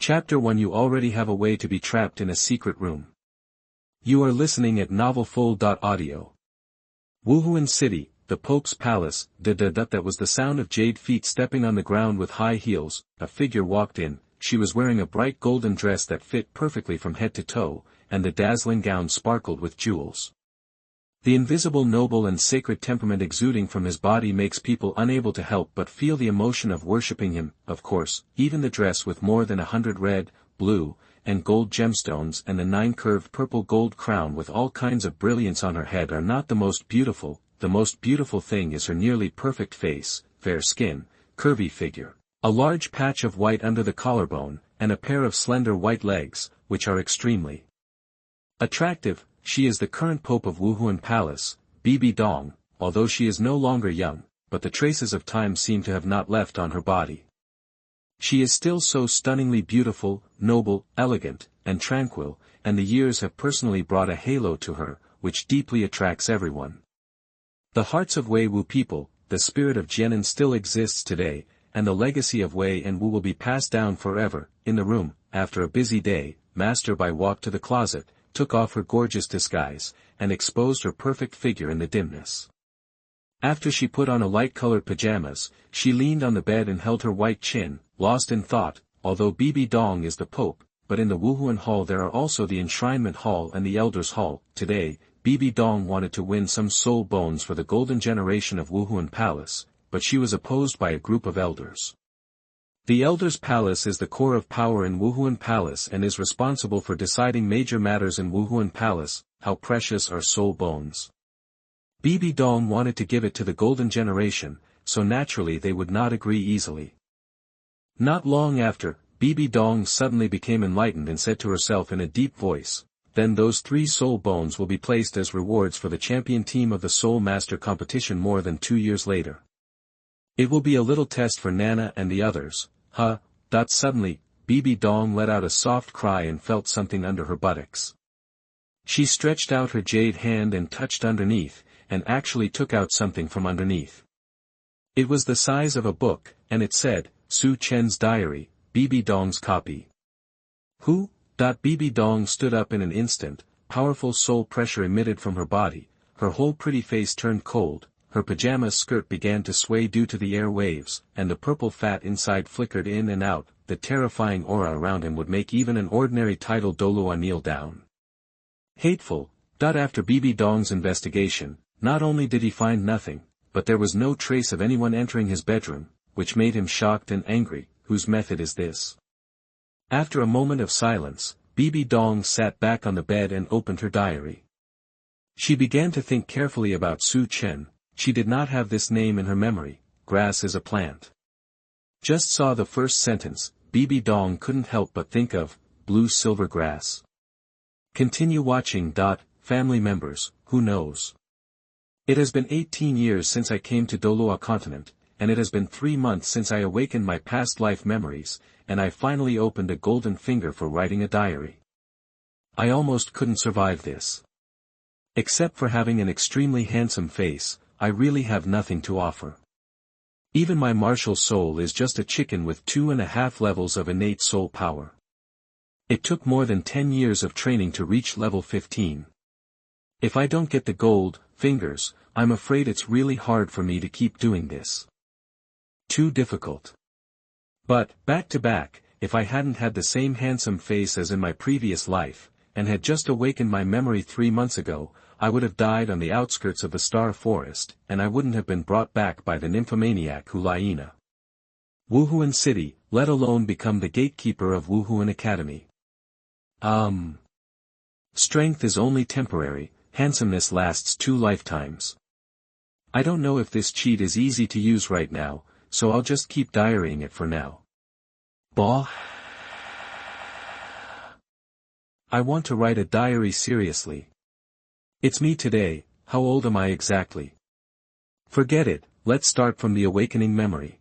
Chapter 1. You already have a way to be trapped in a secret room. You are listening at novelfull.audio. Wuhun City, the Pope's Palace. That was the sound of jade feet stepping on the ground with high heels. A figure walked in. She was wearing a bright golden dress that fit perfectly from head to toe, and the dazzling gown sparkled with jewels. The invisible noble and sacred temperament exuding from his body makes people unable to help but feel the emotion of worshipping him. Of course, even the dress with more than 100 red, blue, and gold gemstones and the 9 curved purple gold crown with all kinds of brilliance on her head are not the most beautiful. The most beautiful thing is her nearly perfect face, fair skin, curvy figure, a large patch of white under the collarbone, and a pair of slender white legs, which are extremely attractive. She is the current Pope of Wuhun Palace, Bibi Dong, although she is no longer young, but the traces of time seem to have not left on her body. She is still so stunningly beautiful, noble, elegant, and tranquil, and the years have personally brought a halo to her, which deeply attracts everyone. The hearts of Wei Wu people, the spirit of Jianan still exists today, and the legacy of Wei and Wu will be passed down forever. In the room, after a busy day, Master Bai walked to the closet, took off her gorgeous disguise, and exposed her perfect figure in the dimness. After she put on a light-colored pajamas, she leaned on the bed and held her white chin, lost in thought. Although Bibi Dong is the Pope, but in the Wuhun Hall there are also the Enshrinement Hall and the Elders Hall. Today, Bibi Dong wanted to win some soul bones for the golden generation of Wuhun Palace, but she was opposed by a group of elders. The Elders' Palace is the core of power in Wuhun Palace and is responsible for deciding major matters in Wuhun Palace. How precious are soul bones? Bibi Dong wanted to give it to the golden generation, so naturally they would not agree easily. Not long after, Bibi Dong suddenly became enlightened and said to herself in a deep voice, "Then those 3 soul bones will be placed as rewards for the champion team of the Soul Master competition more than 2 years later. It will be a little test for Nana and the others." Suddenly, Bibi Dong let out a soft cry and felt something under her buttocks. She stretched out her jade hand and touched underneath, and actually took out something from underneath. It was the size of a book, and it said, Su Chen's diary, Bibi Dong's copy. Bibi Dong stood up in an instant, powerful soul pressure emitted from her body, her whole pretty face turned cold. Her pajama skirt began to sway due to the air waves, and the purple fat inside flickered in and out. The terrifying aura around him would make even an ordinary titled Douluo kneel down. Hateful. After Bibi Dong's investigation, not only did he find nothing, but there was no trace of anyone entering his bedroom, which made him shocked and angry. Whose method is this? After a moment of silence, Bibi Dong sat back on the bed and opened her diary. She began to think carefully about Su Chen. She did not have this name in her memory. Grass is a plant. Just saw the first sentence, Bibi Dong couldn't help but think of blue silver grass. Continue watching. Family members, who knows? It has been 18 years since I came to Douluo Continent, and it has been 3 months since I awakened my past life memories, and I finally opened a golden finger for writing a diary. I almost couldn't survive this. Except for having an extremely handsome face, I really have nothing to offer. Even my martial soul is just a chicken with 2.5 levels of innate soul power. It took more than 10 years of training to reach level 15. If I don't get the gold fingers, I'm afraid it's really hard for me to keep doing this. Too difficult. But, back to back, if I hadn't had the same handsome face as in my previous life, and had just awakened my memory 3 months ago, I would have died on the outskirts of the Star Forest, and I wouldn't have been brought back by the nymphomaniac Hu Liena. Wuhun City, let alone become the gatekeeper of Wuhun Academy. Strength is only temporary, handsomeness lasts 2 lifetimes. I don't know if this cheat is easy to use right now, so I'll just keep diarying it for now. I want to write a diary seriously. It's me today. How old am I exactly? Forget it, let's start from the awakening memory.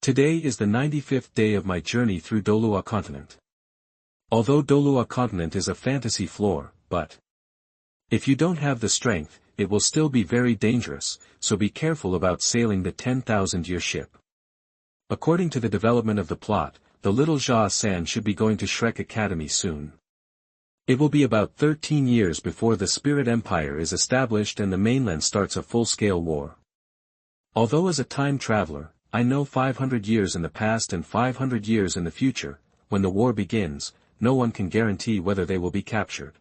Today is the 95th day of my journey through Douluo Continent. Although Douluo Continent is a fantasy floor, but if you don't have the strength, it will still be very dangerous, so be careful about sailing the 10,000-year ship. According to the development of the plot, the little Jia San should be going to Shrek Academy soon. It will be about 13 years before the Spirit Empire is established and the mainland starts a full-scale war. Although as a time traveler, I know 500 years in the past and 500 years in the future, when the war begins, no one can guarantee whether they will be captured.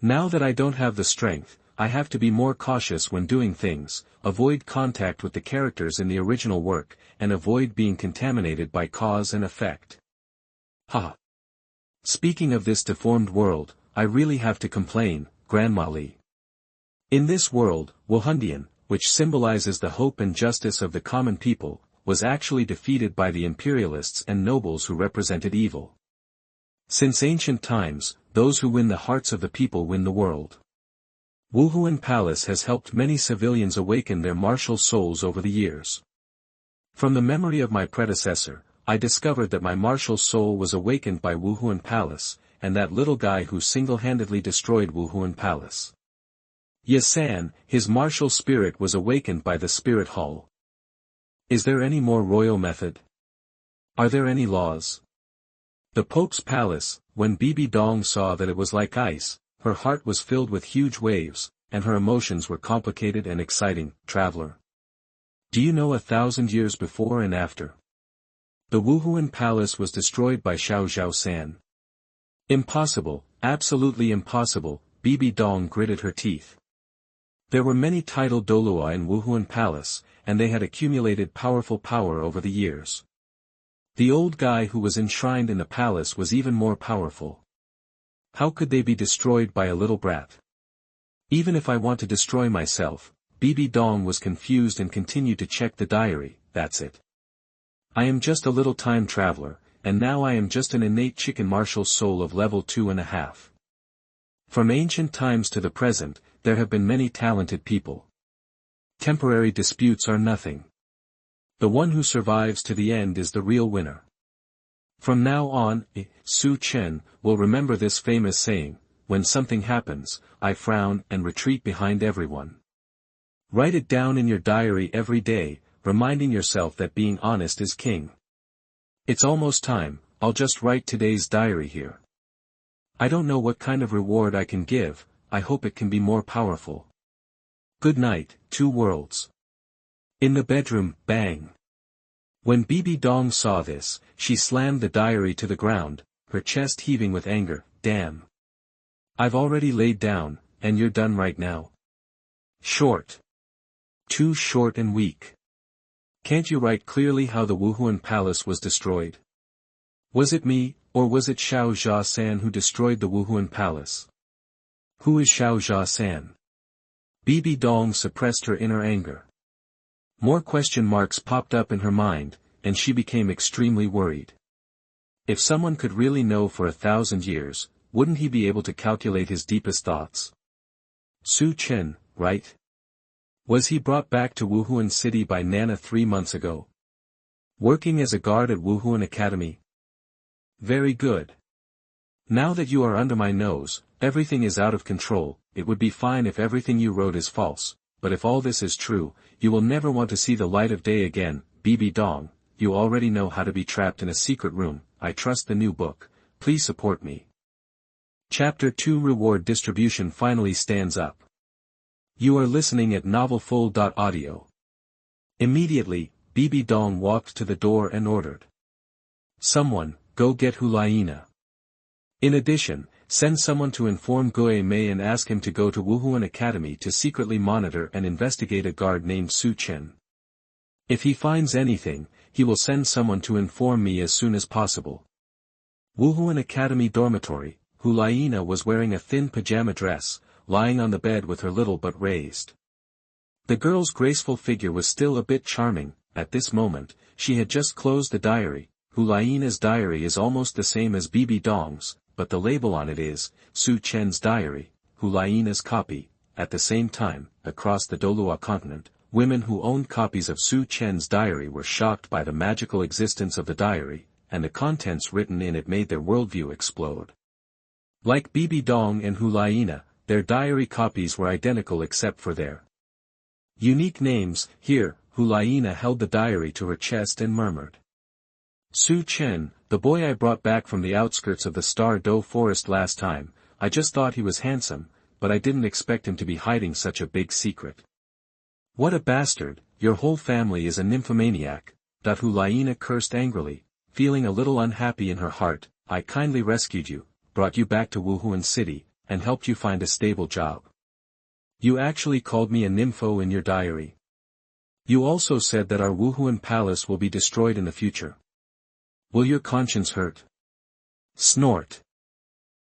Now that I don't have the strength, I have to be more cautious when doing things, avoid contact with the characters in the original work, and avoid being contaminated by cause and effect. Ha! Speaking of this deformed world, I really have to complain, Grandma Li. In this world, Wuhundian, which symbolizes the hope and justice of the common people, was actually defeated by the imperialists and nobles who represented evil. Since ancient times, those who win the hearts of the people win the world. Wuhun Palace has helped many civilians awaken their martial souls over the years. From the memory of my predecessor, I discovered that my martial soul was awakened by Wuhun Palace, and that little guy who single-handedly destroyed Wuhun Palace. Yasan, his martial spirit was awakened by the Spirit Hall. Is there any more royal method? Are there any laws? The Pope's palace, when Bibi Dong saw that it was like ice, her heart was filled with huge waves, and her emotions were complicated and exciting, traveler. Do you know 1,000 years before and after? The Wuhun Palace was destroyed by Xiao San. Impossible, absolutely impossible, Bibi Dong gritted her teeth. There were many titled Douluo in Wuhun Palace, and they had accumulated powerful power over the years. The old guy who was enshrined in the palace was even more powerful. How could they be destroyed by a little brat? Even if I want to destroy myself, Bibi Dong was confused and continued to check the diary, that's it. I am just a little time traveler, and now I am just an innate chicken martial soul of level 2.5. From ancient times to the present, there have been many talented people. Temporary disputes are nothing. The one who survives to the end is the real winner. From now on, Su Chen will remember this famous saying, when something happens, I frown and retreat behind everyone. Write it down in your diary every day, reminding yourself that being honest is king. It's almost time, I'll just write today's diary here. I don't know what kind of reward I can give, I hope it can be more powerful. Good night, two worlds. In the bedroom, bang. When Bibi Dong saw this, she slammed the diary to the ground, her chest heaving with anger, damn. I've already laid down, and you're done right now. Short. Too short and weak. Can't you write clearly how the Wuhun Palace was destroyed? Was it me, or was it Xiao San who destroyed the Wuhun Palace? Who is Xiao San? Bibi Dong suppressed her inner anger. More question marks popped up in her mind, and she became extremely worried. If someone could really know for 1,000 years, wouldn't he be able to calculate his deepest thoughts? Su Chen, right? Was he brought back to Wuhun City by Nana 3 months ago? Working as a guard at Wuhun Academy? Very good. Now that you are under my nose, everything is out of control. It would be fine if everything you wrote is false, but if all this is true, you will never want to see the light of day again. Bibi Dong, you already know how to be trapped in a secret room. I trust the new book. Please support me. Chapter 2 Reward Distribution finally stands up. You are listening at novelfull.audio. Immediately, Bibi Dong walked to the door and ordered. Someone, go get Hu Liena. In addition, send someone to inform Guo Mei and ask him to go to Wuhun Academy to secretly monitor and investigate a guard named Su Chen. If he finds anything, he will send someone to inform me as soon as possible. Wuhun Academy dormitory, Hu Liena was wearing a thin pajama dress, lying on the bed with her little butt raised. The girl's graceful figure was still a bit charming. At this moment, she had just closed the diary. Hu Liena's diary is almost the same as Bibi Dong's, but the label on it is, Su Chen's diary, Hu Liena's copy. At the same time, across the Douluo Continent, women who owned copies of Su Chen's diary were shocked by the magical existence of the diary, and the contents written in it made their worldview explode. Like Bibi Dong and Hu Liena, their diary copies were identical except for their unique names. Here, Hu Liena held the diary to her chest and murmured. Su Chen, the boy I brought back from the outskirts of the Star Doe forest last time, I just thought he was handsome, but I didn't expect him to be hiding such a big secret. What a bastard, your whole family is a nymphomaniac, Hu Liena cursed angrily, feeling a little unhappy in her heart. I kindly rescued you, brought you back to Wuhun City, and helped you find a stable job. You actually called me a nympho in your diary. You also said that our Wuhun Palace will be destroyed in the future. Will your conscience hurt? Snort.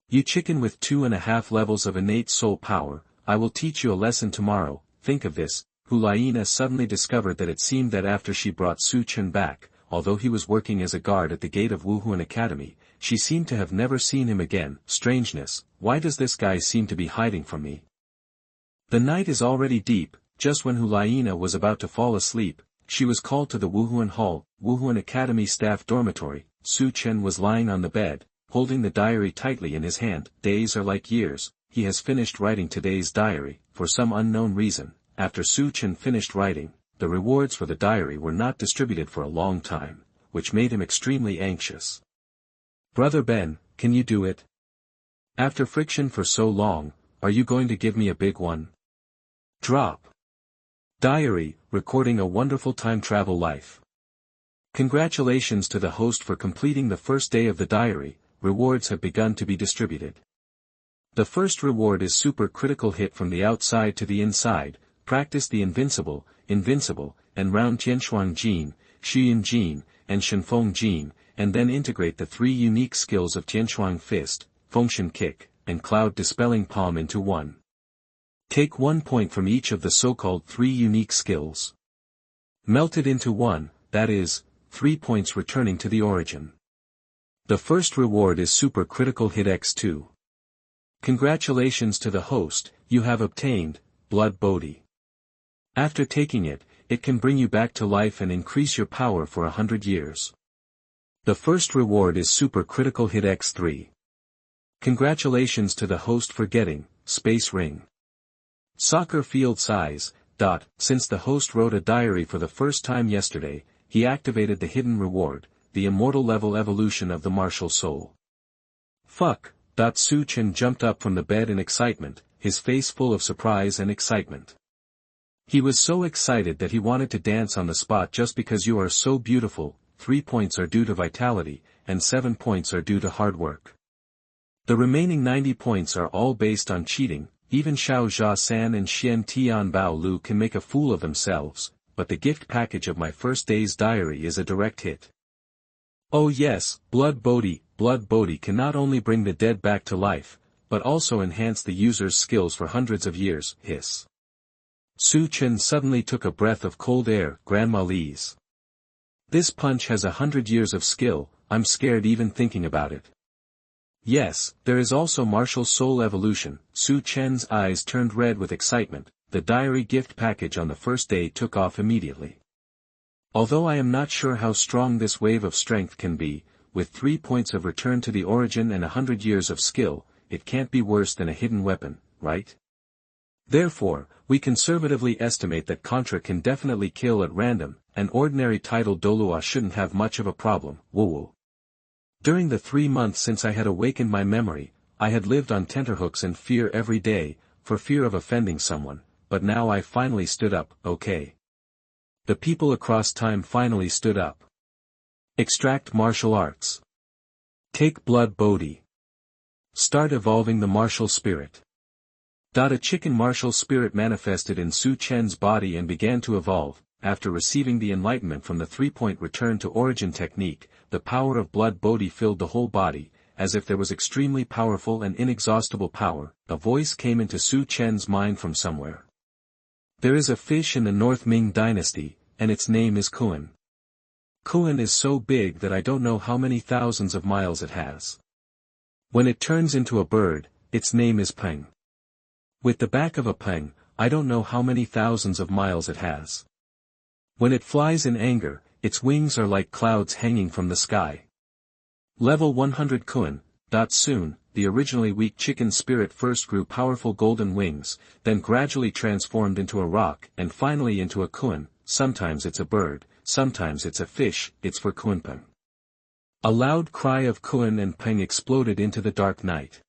You chicken with 2.5 levels of innate soul power, I will teach you a lesson tomorrow. Think of this. Hu Liena suddenly discovered that it seemed that after she brought Su Chen back, although he was working as a guard at the gate of Wuhun Academy, she seemed to have never seen him again. Strangeness, why does this guy seem to be hiding from me? The night is already deep. Just when Hu Liena was about to fall asleep, she was called to the Wuhun Hall, Wuhun Academy staff dormitory. Su Chen was lying on the bed, holding the diary tightly in his hand. Days are like years. He has finished writing today's diary. For some unknown reason, after Su Chen finished writing, the rewards for the diary were not distributed for a long time, which made him extremely anxious. Brother Ben, can you do it? After friction for so long, are you going to give me a big one? Drop. Diary, recording a wonderful time travel life. Congratulations to the host for completing the first day of the diary. Rewards have begun to be distributed. The first reward is super critical hit from the outside to the inside. Practice the invincible, and round Tianshuang Jin, Xuyin Jin, and Shenfeng Jin, and then integrate the 3 unique skills of Tianshuang Fist, Fengshen Kick, and Cloud Dispelling Palm into one. Take 1 point from each of the so-called 3 unique skills. Melt it into one, that is, 3 points returning to the origin. The first reward is Super Critical Hit X2. Congratulations to the host, you have obtained, Blood Bodhi. After taking it, it can bring you back to life and increase your power for 100 years. The first reward is Super Critical Hit X3. Congratulations to the host for getting, Space Ring. Soccer field size. Since the host wrote a diary for the first time yesterday, he activated the hidden reward, the immortal level evolution of the martial soul. Fuck. Su Chen jumped up from the bed in excitement, his face full of surprise and excitement. He was so excited that he wanted to dance on the spot. Just because you are so beautiful. 3 points are due to vitality, and 7 points are due to hard work. The remaining 90 points are all based on cheating. Even Xiao Jia San and Xian Tian Bao Lu can make a fool of themselves, but the gift package of my first day's diary is a direct hit. Oh yes, Blood Bodhi can not only bring the dead back to life, but also enhance the user's skills for hundreds of years. Hiss. Su Chen suddenly took a breath of cold air. Grand malaise. This punch has 100 years of skill. I'm scared even thinking about it. Yes, there is also martial soul evolution. Su Chen's eyes turned red with excitement. The diary gift package on the first day took off immediately. Although I am not sure how strong this wave of strength can be, with 3 points of return to the origin and 100 years of skill, it can't be worse than a hidden weapon, right? Therefore, we conservatively estimate that Contra can definitely kill at random. An ordinary title Douluo shouldn't have much of a problem. Woo. During the 3 months since I had awakened my memory, I had lived on tenterhooks and fear every day, for fear of offending someone, but now I finally stood up. Okay. The people across time finally stood up. Extract martial arts. Take Blood Bodhi. Start evolving the martial spirit. A chicken martial spirit manifested in Su Chen's body and began to evolve. After receiving the enlightenment from the 3-point return to origin technique, the power of Blood Bodhi filled the whole body, as if there was extremely powerful and inexhaustible power. A voice came into Su Chen's mind from somewhere. There is a fish in the North Ming dynasty, and its name is Kuan. Kuan is so big that I don't know how many thousands of miles it has. When it turns into a bird, its name is Peng. With the back of a Peng, I don't know how many thousands of miles it has. When it flies in anger, its wings are like clouds hanging from the sky. Level 100 Kuan. Soon, the originally weak chicken spirit first grew powerful golden wings, then gradually transformed into a rock and finally into a Kuan. Sometimes it's a bird, sometimes it's a fish. It's for Kuanpeng. A loud cry of Kun and Peng exploded into the dark night.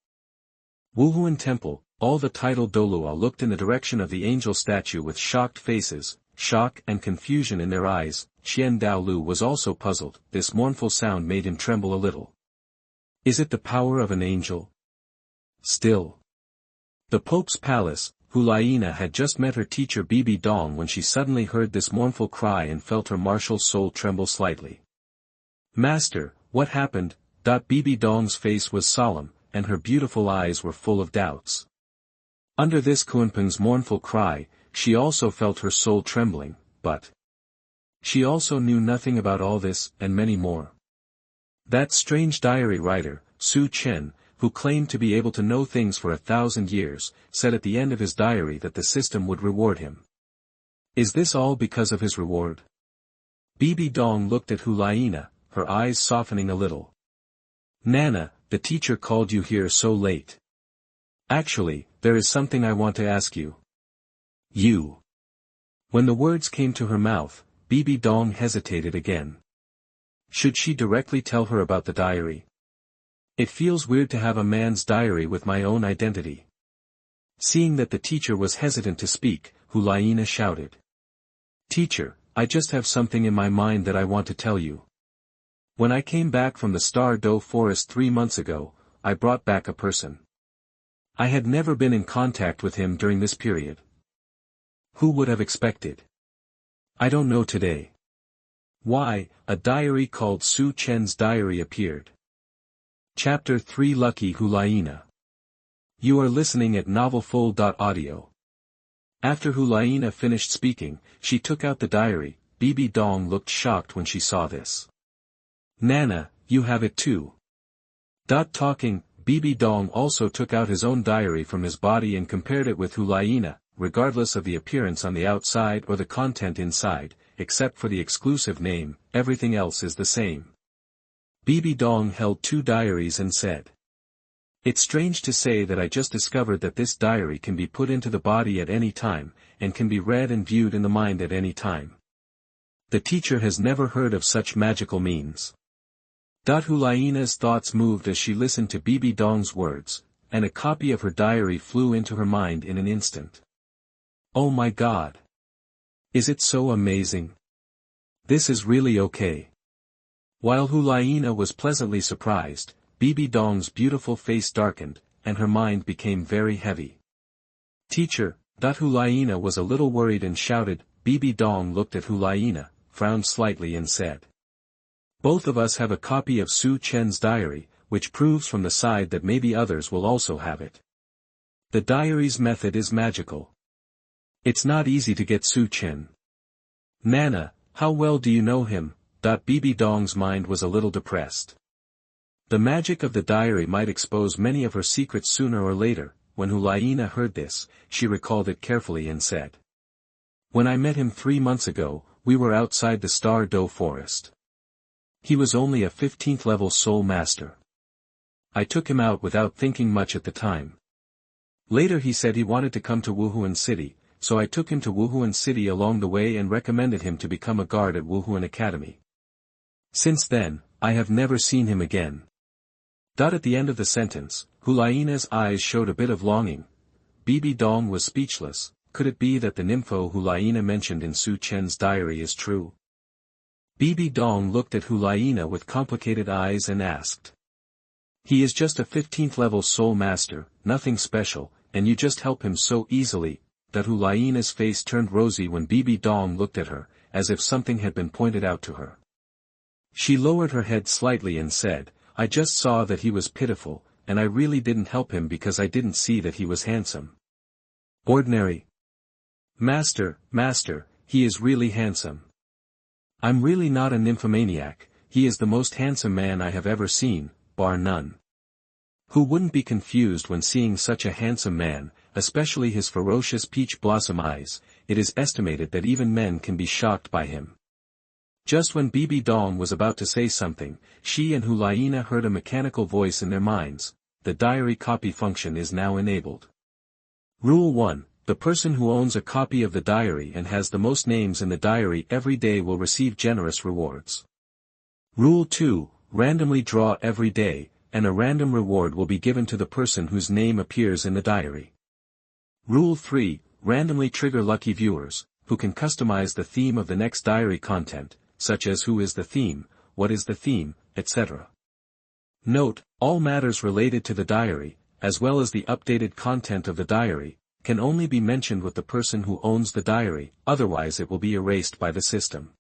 Wuhun Temple, all the titled Douluo looked in the direction of the angel statue with shocked faces, shock and confusion in their eyes. Qian Daolu was also puzzled. This mournful sound made him tremble a little. Is it the power of an angel? Still. The Pope's palace. Hu Liena had just met her teacher Bibi Dong when she suddenly heard this mournful cry and felt her martial soul tremble slightly. Master, what happened? Bibi Dong's face was solemn, and her beautiful eyes were full of doubts. Under this Kunpeng's mournful cry, she also felt her soul trembling, but she also knew nothing about all this, and many more. That strange diary writer, Su Chen, who claimed to be able to know things for 1,000 years, said at the end of his diary that the system would reward him. Is this all because of his reward? Bibi Dong looked at Hu Liena, her eyes softening a little. Nana, the teacher called you here so late. Actually, there is something I want to ask you. You. When the words came to her mouth, Bibi Dong hesitated again. Should she directly tell her about the diary? It feels weird to have a man's diary with my own identity. Seeing that the teacher was hesitant to speak, Hu Liena shouted. Teacher, I just have something in my mind that I want to tell you. When I came back from the Star Do Forest 3 months ago, I brought back a person. I had never been in contact with him during this period. Who would have expected? I don't know today. Why, a diary called Su Chen's diary appeared. Chapter 3 Lucky Hu Liena. You are listening at novelfull.audio. After Hu Liena finished speaking, she took out the diary. Bibi Dong looked shocked when she saw this. Nana, you have it too. Talking, Bibi Dong also took out his own diary from his body and compared it with Hu Liena, regardless of the appearance on the outside or the content inside, except for the exclusive name, everything else is the same. Bibi Dong held 2 diaries and said. It's strange to say that I just discovered that this diary can be put into the body at any time, and can be read and viewed in the mind at any time. The teacher has never heard of such magical means. Hu Liena's thoughts moved as she listened to Bibi Dong's words, and a copy of her diary flew into her mind in an instant. Oh my God! Is it so amazing? This is really okay. While Hu Liena was pleasantly surprised, Bibi Dong's beautiful face darkened, and her mind became very heavy. Teacher, Hu Liena was a little worried and shouted. Bibi Dong looked at Hu Liena, frowned slightly and said. Both of us have a copy of Su Chen's diary, which proves from the side that maybe others will also have it. The diary's method is magical. It's not easy to get Su Chen. Nana, how well do you know him? Bibi Dong's mind was a little depressed. The magic of the diary might expose many of her secrets sooner or later. When Hu Liena heard this, she recalled it carefully and said. When I met him 3 months ago, we were outside the Star Do Forest. He was only a 15th level soul master. I took him out without thinking much at the time. Later he said he wanted to come to Wuhun City, so I took him to Wuhun City along the way and recommended him to become a guard at Wuhun Academy. Since then, I have never seen him again. At the end of the sentence, Hu Liena's eyes showed a bit of longing. Bibi Dong was speechless. Could it be that the nympho Hu Liena mentioned in Su Chen's diary is true? Bibi Dong looked at Hu Liena with complicated eyes and asked. He is just a 15th level soul master, nothing special, and you just help him so easily. Hu Liena's face turned rosy when Bibi Dong looked at her, as if something had been pointed out to her. She lowered her head slightly and said, I just saw that he was pitiful, and I really didn't help him because I didn't see that he was handsome. Ordinary. Master, he is really handsome. I'm really not a nymphomaniac, he is the most handsome man I have ever seen, bar none. Who wouldn't be confused when seeing such a handsome man, especially his ferocious peach blossom eyes? It is estimated that even men can be shocked by him. Just when Bibi Dong was about to say something, she and Hu Liena heard a mechanical voice in their minds. The diary copy function is now enabled. Rule 1. The person who owns a copy of the diary and has the most names in the diary every day will receive generous rewards. Rule 2. randomly draw every day, and a random reward will be given to the person whose name appears in the diary. Rule 3, randomly trigger lucky viewers, who can customize the theme of the next diary content, such as who is the theme, what is the theme, etc. Note, all matters related to the diary, as well as the updated content of the diary, can only be mentioned with the person who owns the diary, otherwise it will be erased by the system.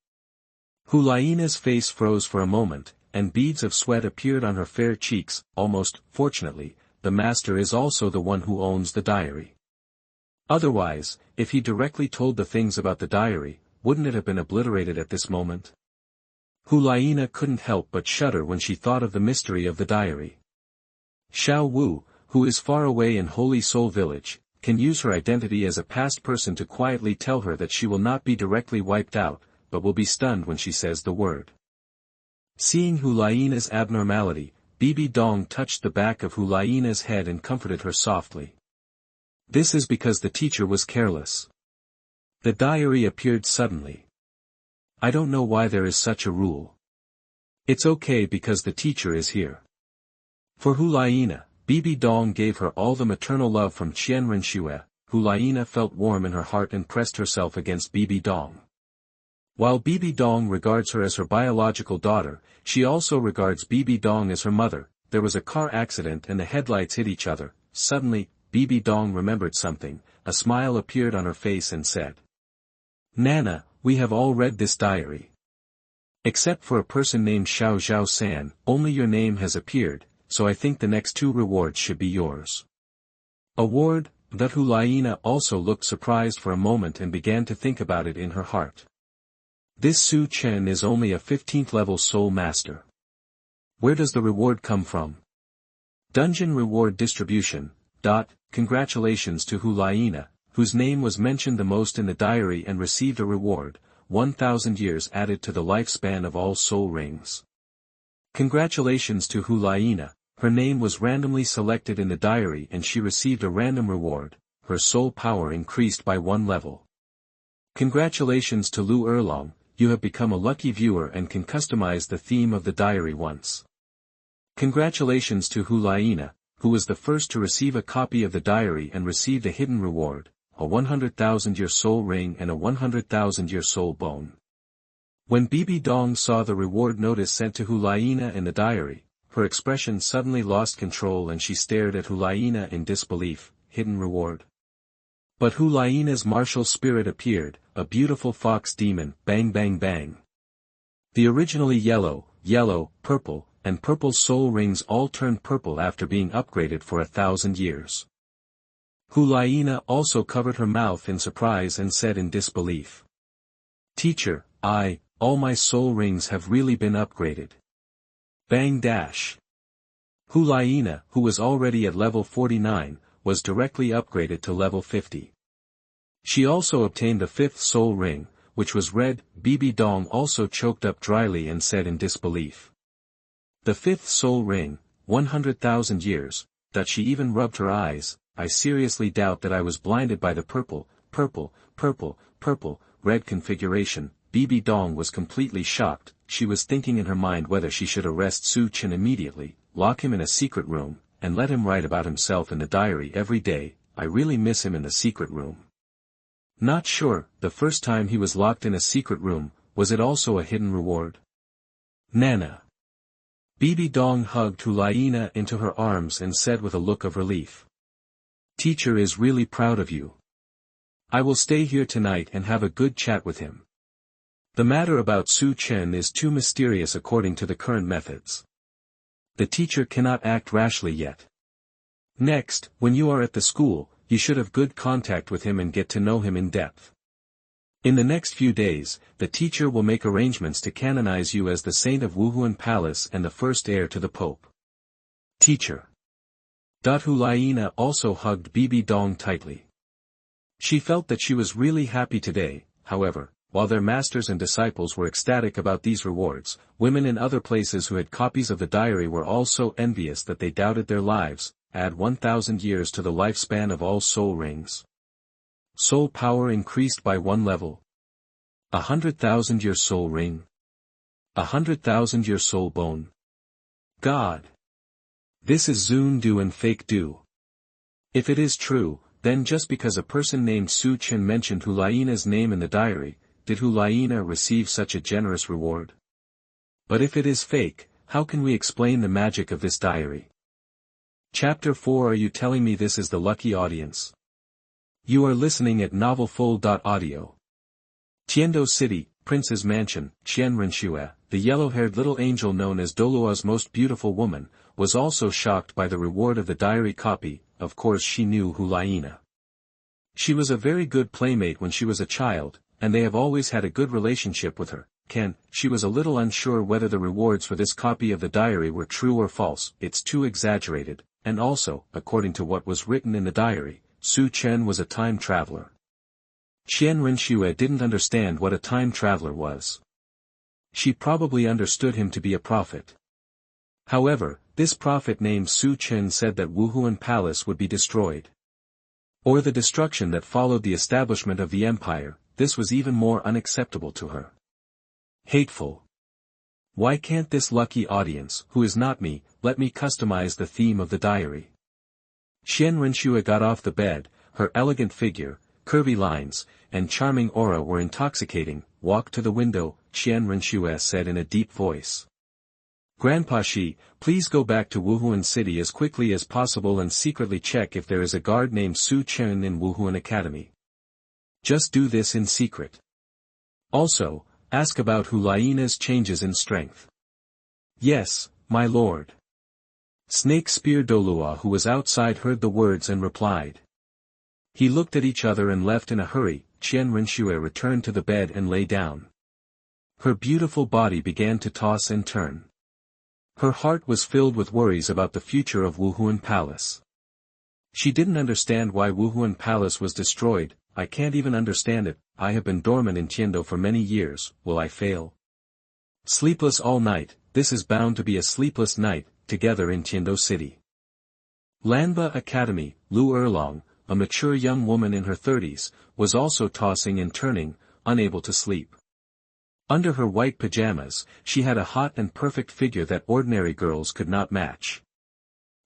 Hu Liena's face froze for a moment, and beads of sweat appeared on her fair cheeks. Almost, fortunately, the master is also the one who owns the diary. Otherwise, if he directly told the things about the diary, wouldn't it have been obliterated at this moment? Hu Liena couldn't help but shudder when she thought of the mystery of the diary. Xiao Wu, who is far away in Holy Soul Village, can use her identity as a past person to quietly tell her that she will not be directly wiped out, but will be stunned when she says the word. Seeing Hu Liena's abnormality, Bibi Dong touched the back of Hu Liena's head and comforted her softly. This is because the teacher was careless. The diary appeared suddenly. I don't know why there is such a rule. It's okay because the teacher is here. For Hu Liena, Bibi Dong gave her all the maternal love from Qian Renxue. Hu Liena felt warm in her heart and pressed herself against Bibi Dong. While Bibi Dong regards her as her biological daughter, she also regards Bibi Dong as her mother. There was a car accident and the headlights hit each other. Suddenly, Bibi Dong remembered something, a smile appeared on her face and said, Nana, we have all read this diary. Except for a person named Xiao Zhao San, only your name has appeared, so I think the next 2 rewards should be yours. Award, that Hu Liena also looked surprised for a moment and began to think about it in her heart. This Su Chen is only a 15th level soul master. Where does the reward come from? Dungeon reward distribution. Congratulations to Hu Liena, whose name was mentioned the most in the diary and received a reward, 1,000 years added to the lifespan of all soul rings. Congratulations to Hu Liena, her name was randomly selected in the diary and she received a random reward, her soul power increased by 1 level. Congratulations to Lu Erlong, you have become a lucky viewer and can customize the theme of the diary once. Congratulations to Hu Liena, who was the first to receive a copy of the diary and received a hidden reward, a 100,000-year soul ring and a 100,000-year soul bone. When Bibi Dong saw the reward notice sent to Hu Liena in the diary, her expression suddenly lost control and she stared at Hu Liena in disbelief. Hidden reward. But Hu Liena's martial spirit appeared, a beautiful fox demon. Bang bang bang. The originally yellow, purple, and purple soul rings all turned purple after being upgraded for 1,000 years. Hu Liena also covered her mouth in surprise and said in disbelief. Teacher, all my soul rings have really been upgraded. Bang dash. Hu Liena, who was already at level 49, was directly upgraded to level 50. She also obtained the 5th soul ring, which was red. Bibi Dong also choked up dryly and said in disbelief. The 5th soul ring, 100,000 years, that she even rubbed her eyes. I seriously doubt that I was blinded by the purple, red configuration. Bibi Dong was completely shocked. She was thinking in her mind whether she should arrest Su Chen immediately, lock him in a secret room, and let him write about himself in the diary every day. I really miss him in the secret room. Not sure, the first time he was locked in a secret room, was it also a hidden reward? Nana. Bibi Dong hugged Hu Liena into her arms and said with a look of relief. Teacher is really proud of you. I will stay here tonight and have a good chat with him. The matter about Su Chen is too mysterious according to the current methods. The teacher cannot act rashly yet. Next, when you are at the school, you should have good contact with him and get to know him in depth. In the next few days, the teacher will make arrangements to canonize you as the saint of Wuhun Palace and the first heir to the Pope. Teacher. Hu Liena also hugged Bibi Dong tightly. She felt that she was really happy today. However, while their masters and disciples were ecstatic about these rewards, women in other places who had copies of the diary were all so envious that they doubted their lives. Add 1,000 years to the lifespan of all soul rings. Soul power increased by 1 level. 100,000-year soul ring. 100,000-year soul bone. God! This is Zundu and fake do. If it is true, then just because a person named Su Chen mentioned Hu Liena's name in the diary, did Hu Liena receive such a generous reward? But if it is fake, how can we explain the magic of this diary? Chapter 4. Are you telling me this is the lucky audience? You are listening at novelfull.audio. Tiando City, Prince's Mansion, Qian Renxue, the yellow-haired little angel known as Douluo's most beautiful woman, was also shocked by the reward of the diary copy. Of course she knew Hu Liena. She was a very good playmate when she was a child, and they have always had a good relationship with her. She was a little unsure whether the rewards for this copy of the diary were true or false. It's too exaggerated, and also, according to what was written in the diary, Su Chen was a time traveler. Qian Renxue didn't understand what a time traveler was. She probably understood him to be a prophet. However, this prophet named Su Chen said that Wuhun Palace would be destroyed. Or the destruction that followed the establishment of the empire. This was even more unacceptable to her. Hateful. Why can't this lucky audience, who is not me, let me customize the theme of the diary? Qian Renxue got off the bed, her elegant figure, curvy lines, and charming aura were intoxicating. Walk to the window, Qian Renxue said in a deep voice. Grandpa Shi, please go back to Wuhun City as quickly as possible and secretly check if there is a guard named Su Chen in Wuhun Academy. Just do this in secret. Also, ask about Hu Liena's changes in strength. Yes, my lord. Snake Spear Douluo, who was outside, heard the words and replied. He looked at each other and left in a hurry. Qian Renxue returned to the bed and lay down. Her beautiful body began to toss and turn. Her heart was filled with worries about the future of Wuhun Palace. She didn't understand why Wuhun Palace was destroyed. I can't even understand it. I have been dormant in Tiando for many years. Will I fail? Sleepless all night. This is bound to be a sleepless night, together in Tiando City. Lanba Academy, Lu Erlong, a mature young woman in her 30s, was also tossing and turning, unable to sleep. Under her white pajamas, she had a hot and perfect figure that ordinary girls could not match.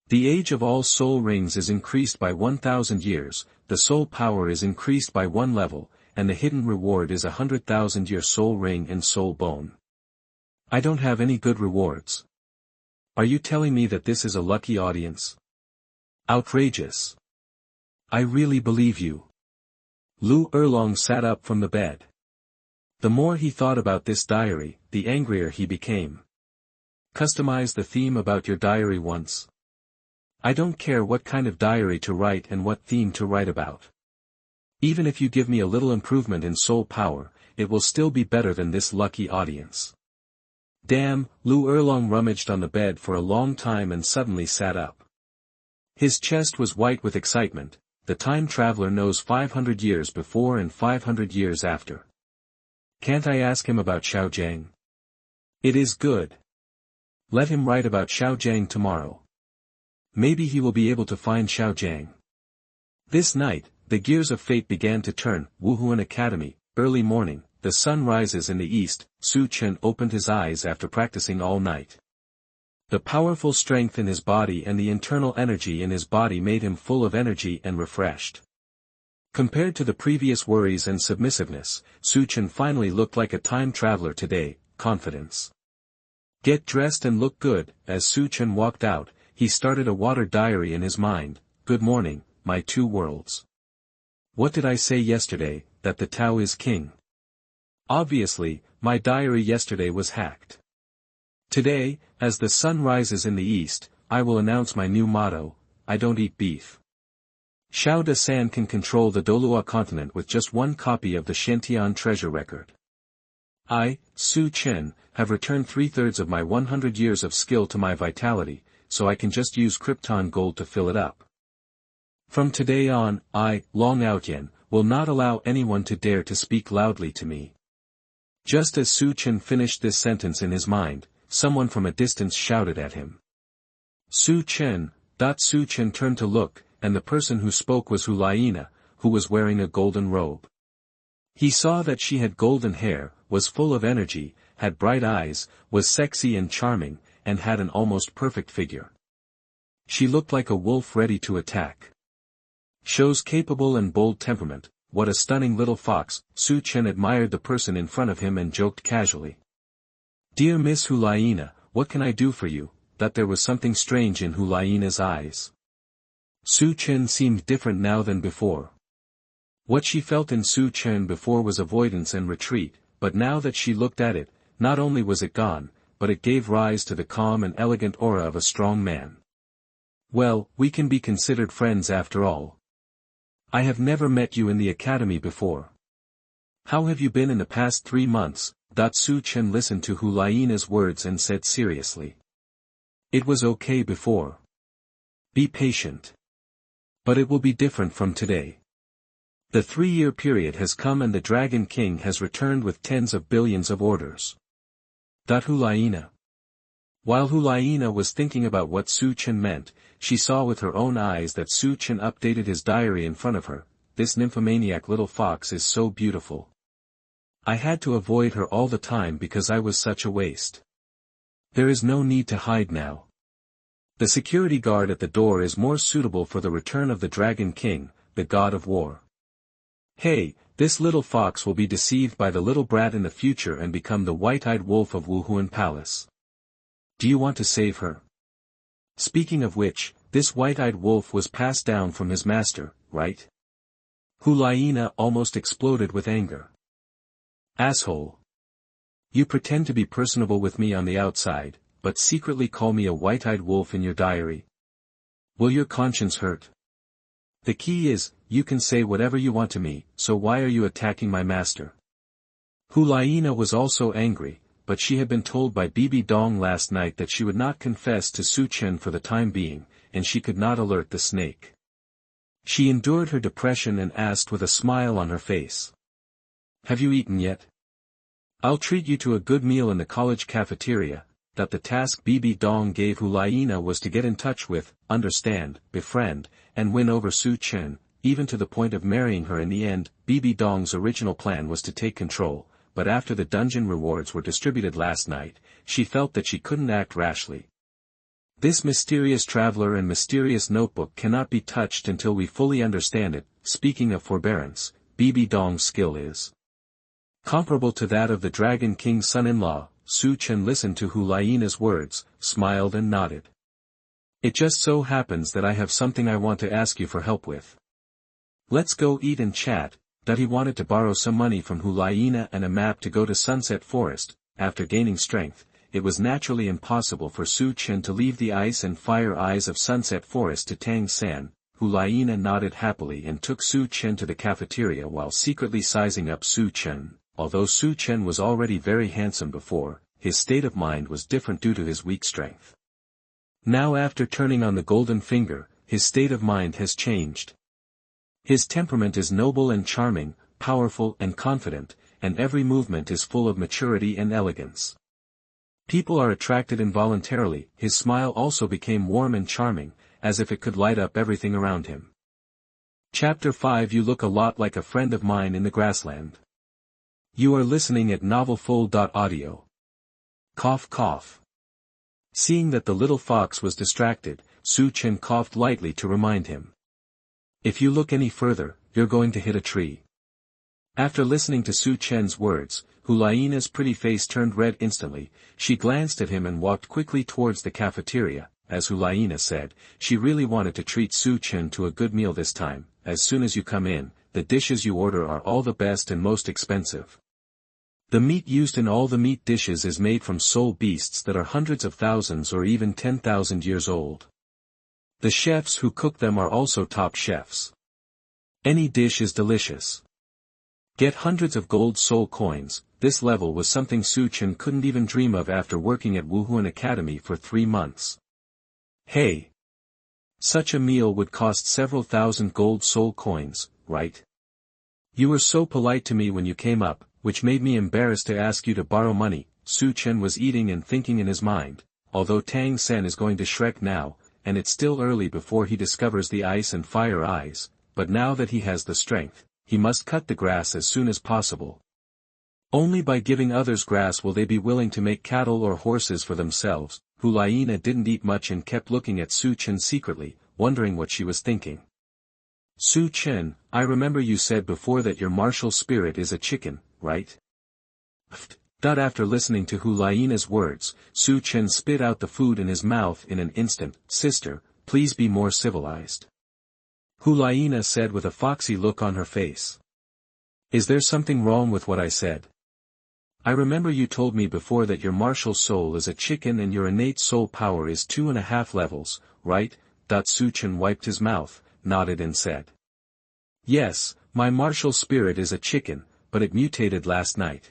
The age of all soul rings is increased by 1,000 years, the soul power is increased by 1 level, and the hidden reward is 100,000-year soul ring and soul bone. I don't have any good rewards. Are you telling me that this is a lucky audience? Outrageous. I really believe you. Lu Erlong sat up from the bed. The more he thought about this diary, the angrier he became. Customize the theme about your diary once. I don't care what kind of diary to write and what theme to write about. Even if you give me a little improvement in soul power, it will still be better than this lucky audience. Damn, Lu Erlong rummaged on the bed for a long time and suddenly sat up. His chest was white with excitement. The time traveler knows 500 years before and 500 years after. Can't I ask him about Xiaogang? It is good. Let him write about Xiaogang tomorrow. Maybe he will be able to find Xiaogang. This night, the gears of fate began to turn. Wuhun Academy, early morning, the sun rises in the east. Su Chen opened his eyes after practicing all night. The powerful strength in his body and the internal energy in his body made him full of energy and refreshed. Compared to the previous worries and submissiveness, Su Chen finally looked like a time traveler today. Confidence. Get dressed and look good. As Su Chen walked out, he started a water diary in his mind. Good morning, my 2 worlds. What did I say yesterday, that the Tao is king? Obviously, my diary yesterday was hacked. Today, as the sun rises in the east, I will announce my new motto: I don't eat beef. Xiao San can control the Douluo Continent with just 1 copy of the Shantian treasure record. I, Su Chen, have returned 3/3 of my 100 years of skill to my vitality, so I can just use Krypton gold to fill it up. From today on, I, Long Outyen, will not allow anyone to dare to speak loudly to me. Just as Su Chen finished this sentence in his mind, someone from a distance shouted at him. Su Chen. Su Chen turned to look, and the person who spoke was Hu Liena, who was wearing a golden robe. He saw that she had golden hair, was full of energy, had bright eyes, was sexy and charming, and had an almost perfect figure. She looked like a wolf ready to attack. Shows capable and bold temperament. What a stunning little fox. Su Chen admired the person in front of him and joked casually. Dear Miss Hu Liena, what can I do for you? That there was something strange in Hu Liena's eyes. Su Chen seemed different now than before. What she felt in Su Chen before was avoidance and retreat, but now that she looked at it, not only was it gone, but it gave rise to the calm and elegant aura of a strong man. Well, we can be considered friends after all. I have never met you in the academy before. How have you been in the past 3 months? Su Chen listened to Hu Liena's words and said seriously. It was okay before. Be patient. But it will be different from today. The 3-year period has come and the Dragon King has returned with tens of billions of orders. Hu Liena. While Hu Liena was thinking about what Su Chen meant, she saw with her own eyes that Su Chen updated his diary in front of her. This nymphomaniac little fox is so beautiful. I had to avoid her all the time because I was such a waste. There is no need to hide now. The security guard at the door is more suitable for the return of the Dragon King, the god of war. Hey, this little fox will be deceived by the little brat in the future and become the white-eyed wolf of Wuhun Palace. Do you want to save her? Speaking of which, this white-eyed wolf was passed down from his master, right? Hu Liena almost exploded with anger. Asshole. You pretend to be personable with me on the outside, but secretly call me a white-eyed wolf in your diary. Will your conscience hurt? The key is, you can say whatever you want to me, so why are you attacking my master? Hu Liena was also angry, but she had been told by Bibi Dong last night that she would not confess to Su Chen for the time being, and she could not alert the snake. She endured her depression and asked with a smile on her face. Have you eaten yet? I'll treat you to a good meal in the college cafeteria. That the task Bibi Dong gave Hu Liena was to get in touch with, understand, befriend, and win over Su Chen, even to the point of marrying her in the end. Bibi Dong's original plan was to take control, but after the dungeon rewards were distributed last night, she felt that she couldn't act rashly. This mysterious traveler and mysterious notebook cannot be touched until we fully understand it. Speaking of forbearance, Bibi Dong's skill is comparable to that of the Dragon King's son-in-law. Su Chen listened to Hu Liena's words, smiled and nodded. It just so happens that I have something I want to ask you for help with. Let's go eat and chat. That he wanted to borrow some money from Hu Liena and a map to go to Sunset Forest. After gaining strength, it was naturally impossible for Su Chen to leave the ice and fire eyes of Sunset Forest to Tang San. Hu Liena nodded happily and took Su Chen to the cafeteria while secretly sizing up Su Chen. Although Su Chen was already very handsome before, his state of mind was different due to his weak strength. Now after turning on the golden finger, his state of mind has changed. His temperament is noble and charming, powerful and confident, and every movement is full of maturity and elegance. People are attracted involuntarily. His smile also became warm and charming, as if it could light up everything around him. Chapter 5. You look a lot like a friend of mine in the grassland. You are listening at novelfull.audio. Cough cough. Seeing that the little fox was distracted, Su Chen coughed lightly to remind him. If you look any further, you're going to hit a tree. After listening to Su Chen's words, Hu Liena's pretty face turned red instantly. She glanced at him and walked quickly towards the cafeteria. As Hu Liena said, she really wanted to treat Su Chen to a good meal this time. As soon as you come in, the dishes you order are all the best and most expensive. The meat used in all the meat dishes is made from soul beasts that are hundreds of thousands or even 10,000 years old. The chefs who cook them are also top chefs. Any dish is delicious. Get hundreds of gold soul coins. This level was something Su Chen couldn't even dream of after working at Wuhun Academy for 3 months. Hey! Such a meal would cost several thousand gold soul coins, right? You were so polite to me when you came up, which made me embarrassed to ask you to borrow money. Su Chen was eating and thinking in his mind, although Tang San is going to Shrek now, and it's still early before he discovers the ice and fire eyes, but now that he has the strength, he must cut the grass as soon as possible. Only by giving others grass will they be willing to make cattle or horses for themselves. Hu Liena didn't eat much and kept looking at Su Chen secretly, wondering what she was thinking. Su Chen, I remember you said before that your martial spirit is a chicken, right? After listening to Hu Liena's words, Su Chen spit out the food in his mouth in an instant. Sister, please be more civilized. Hu Liena said with a foxy look on her face. Is there something wrong with what I said? I remember you told me before that your martial soul is a chicken and your innate soul power is 2.5 levels, right? Su Chen wiped his mouth, nodded and said. Yes, my martial spirit is a chicken, but it mutated last night.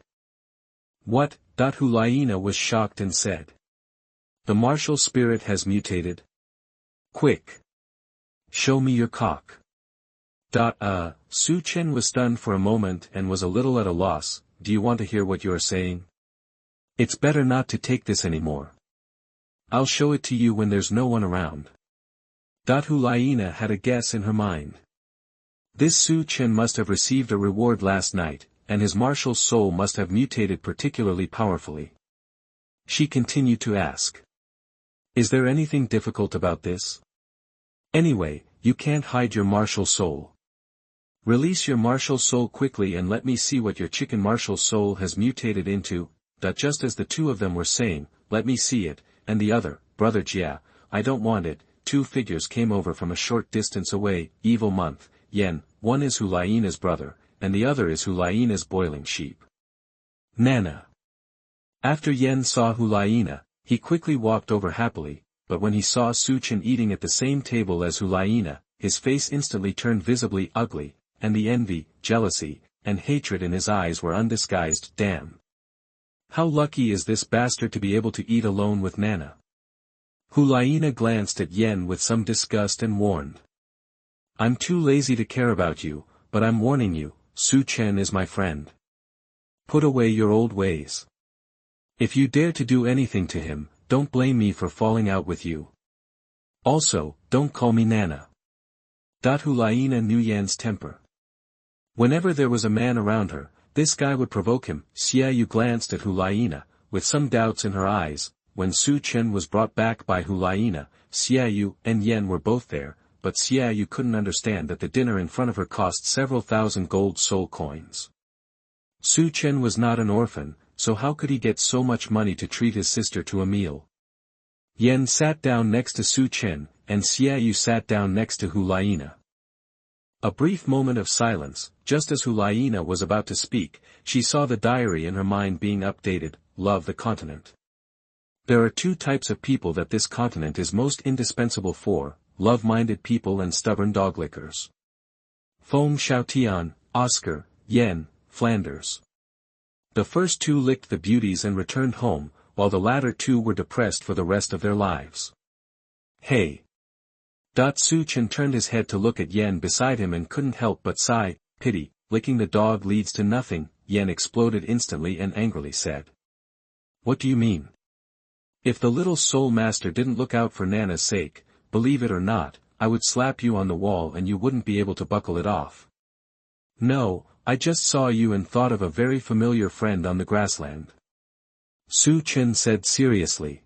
What? Hu Liena was shocked and said. The martial spirit has mutated? Quick! Show me your cock. Su Chen was stunned for a moment and was a little at a loss. Do you want to hear what you are saying? It's better not to take this anymore. I'll show it to you when there's no one around. Hu Liena had a guess in her mind. This Su Chen must have received a reward last night, and his martial soul must have mutated particularly powerfully. She continued to ask. Is there anything difficult about this? Anyway, you can't hide your martial soul. Release your martial soul quickly and let me see what your chicken martial soul has mutated into. Just as the two of them were saying, let me see it, and the other, brother Jia, I don't want it, two figures came over from a short distance away. Evil month, Yen, one is Hu Liena's brother, and the other is Hu Liena's boiling sheep. Nana. After Yen saw Hu Liena, he quickly walked over happily, but when he saw Su Chen eating at the same table as Hu Liena, his face instantly turned visibly ugly, and the envy, jealousy, and hatred in his eyes were undisguised. Damn. How lucky is this bastard to be able to eat alone with Nana. Hu Liena glanced at Yen with some disgust and warned. I'm too lazy to care about you, but I'm warning you, Su Chen is my friend. Put away your old ways. If you dare to do anything to him, don't blame me for falling out with you. Also, don't call me Nana. Hu Liena knew Yen's temper. Whenever there was a man around her, this guy would provoke him. Xiaoyu glanced at Hu Liena, with some doubts in her eyes. When Su Chen was brought back by Hu Liena, Xiaoyu and Yen were both there, but Xiaoyu couldn't understand that the dinner in front of her cost several thousand gold soul coins. Su Chen was not an orphan, so how could he get so much money to treat his sister to a meal? Yen sat down next to Su Chen, and Xiaoyu sat down next to Hu Liena. A brief moment of silence. Just as Hu Liena was about to speak, she saw the diary in her mind being updated. Love the continent. There are two types of people that this continent is most indispensable for, love-minded people and stubborn doglickers. Feng Xiaotian, Oscar, Yen, Flanders. The first two licked the beauties and returned home, while the latter two were depressed for the rest of their lives. Hey! Su Chen turned his head to look at Yen beside him and couldn't help but sigh. Pity, licking the dog leads to nothing. Yen exploded instantly and angrily said. What do you mean? If the little soul master didn't look out for Nana's sake, believe it or not, I would slap you on the wall and you wouldn't be able to buckle it off. No, I just saw you and thought of a very familiar friend on the grassland. Su Chen said seriously.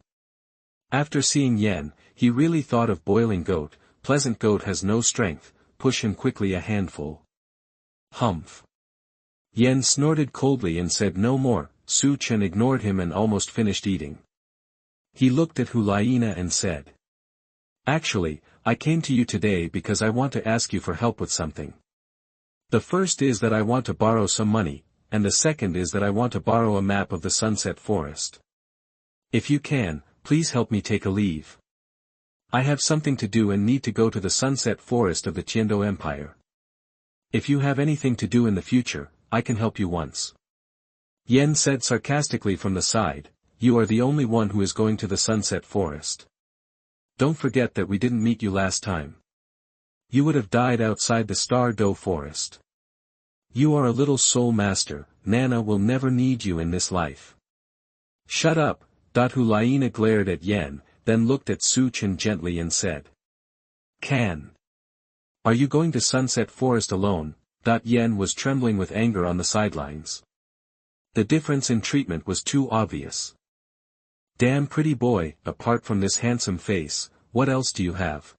After seeing Yen, he really thought of boiling goat. Pleasant goat has no strength, push him quickly a handful. Humph. Yen snorted coldly and said no more. Su Chen ignored him and almost finished eating. He looked at Hu Liena and said. Actually, I came to you today because I want to ask you for help with something. The first is that I want to borrow some money, and the second is that I want to borrow a map of the Sunset Forest. If you can, please help me take a leave. I have something to do and need to go to the Sunset Forest of the Qiando Empire. If you have anything to do in the future, I can help you once. Yen said sarcastically from the side, you are the only one who is going to the Sunset Forest. Don't forget that we didn't meet you last time. You would have died outside the Star Dough Forest. You are a little soul master, Nana will never need you in this life. Shut up. Hu Liena glared at Yen, then looked at Su Chen gently and said. Can. Are you going to Sunset Forest alone? Yen was trembling with anger on the sidelines. The difference in treatment was too obvious. Damn pretty boy, apart from this handsome face, what else do you have?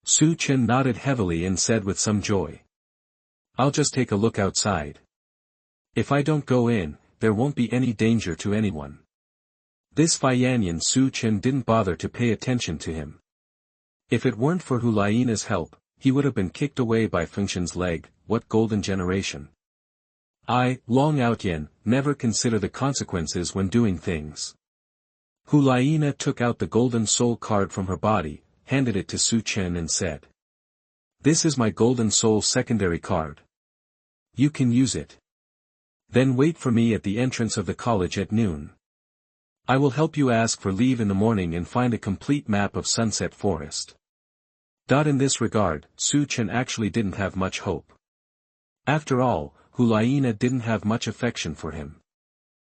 Su Chen nodded heavily and said with some joy. I'll just take a look outside. If I don't go in, there won't be any danger to anyone. This Faiyanyan Su Chen didn't bother to pay attention to him. If it weren't for Hu Liena's help, he would have been kicked away by Fengshen's leg. What golden generation. Long Outyen, never consider the consequences when doing things. Hu Liena took out the golden soul card from her body, handed it to Su Chen and said. This is my golden soul secondary card. You can use it. Then wait for me at the entrance of the college at noon. I will help you ask for leave in the morning and find a complete map of Sunset Forest. In this regard, Su Chen actually didn't have much hope. After all, Hu Liena didn't have much affection for him.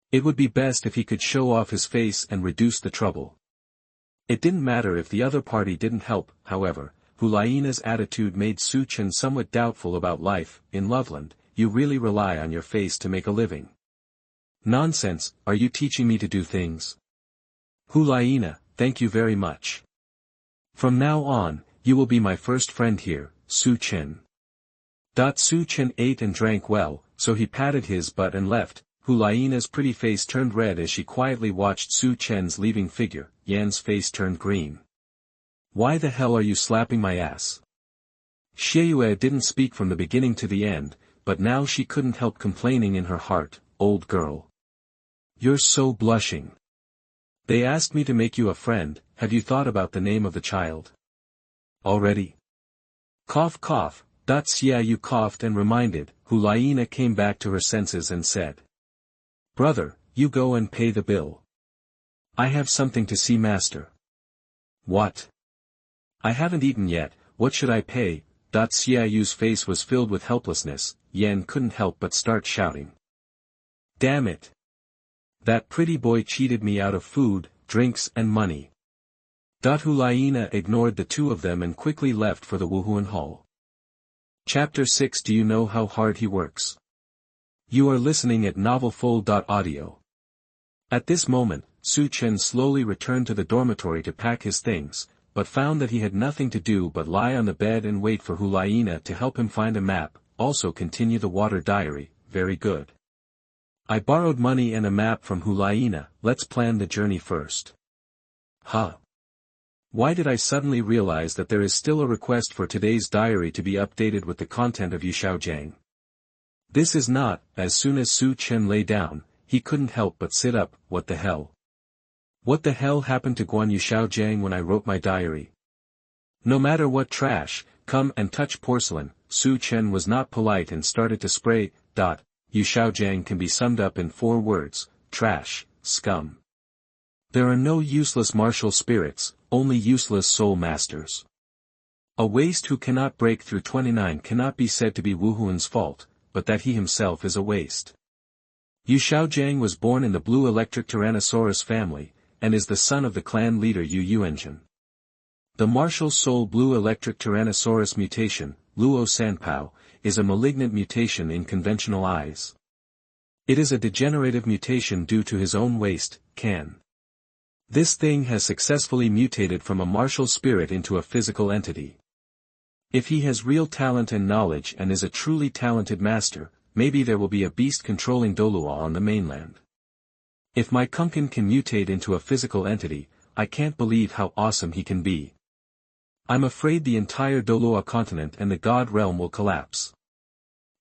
It would be best if he could show off his face and reduce the trouble. It didn't matter if the other party didn't help, however. Hu Liena's attitude made Su Chen somewhat doubtful about life. In Loveland, you really rely on your face to make a living. Nonsense, are you teaching me to do things? Hu Liena, thank you very much. From now on, you will be my first friend here, Su Chen. Su Chen ate and drank well, so he patted his butt and left. Hu Liena's pretty face turned red as she quietly watched Su Chen's leaving figure. Yan's face turned green. Why the hell are you slapping my ass? Xieyue didn't speak from the beginning to the end, but now she couldn't help complaining in her heart, old girl. You're so blushing. They asked me to make you a friend. Have you thought about the name of the child? Already? Cough cough. Xieyue coughed and reminded. Hu Liena came back to her senses and said. Brother, you go and pay the bill. I have something to see master. What? I haven't eaten yet, what should I pay? Xieyue's face was filled with helplessness. Yan couldn't help but start shouting. Damn it! That pretty boy cheated me out of food, drinks and money. Hu Liena ignored the two of them and quickly left for the Wuhun Hall. Chapter 6. Do you know how hard he works? You are listening at novelfull.audio. At this moment, Su Chen slowly returned to the dormitory to pack his things, but found that he had nothing to do but lie on the bed and wait for Hu Liena to help him find a map. Also continue the water diary. Very good. I borrowed money and a map from Hu Liena. Let's plan the journey first. Why did I suddenly realize that there is still a request for today's diary to be updated with the content of Yu Xiaogang? This is not. As soon as Su Chen lay down, he couldn't help but sit up. What the hell? What the hell happened to Guan Yu Xiaogang when I wrote my diary? No matter what trash, come and touch porcelain. Su Chen was not polite and started to spray. Yu Xiaogang can be summed up in 4 words, trash, scum. There are no useless martial spirits, only useless soul masters. A waste who cannot break through 29 cannot be said to be Wuhuan's fault, but that he himself is a waste. Yu Xiaogang was born in the blue electric Tyrannosaurus family, and is the son of the clan leader Yu Yuanjin. The martial soul blue electric Tyrannosaurus mutation, Luo Sanpao, is a malignant mutation in conventional eyes. It is a degenerative mutation due to his own waste, Can. This thing has successfully mutated from a martial spirit into a physical entity. If he has real talent and knowledge and is a truly talented master, maybe there will be a beast controlling Douluo on the mainland. If my Kunkin can mutate into a physical entity, I can't believe how awesome he can be. I'm afraid the entire Douluo Continent and the God Realm will collapse.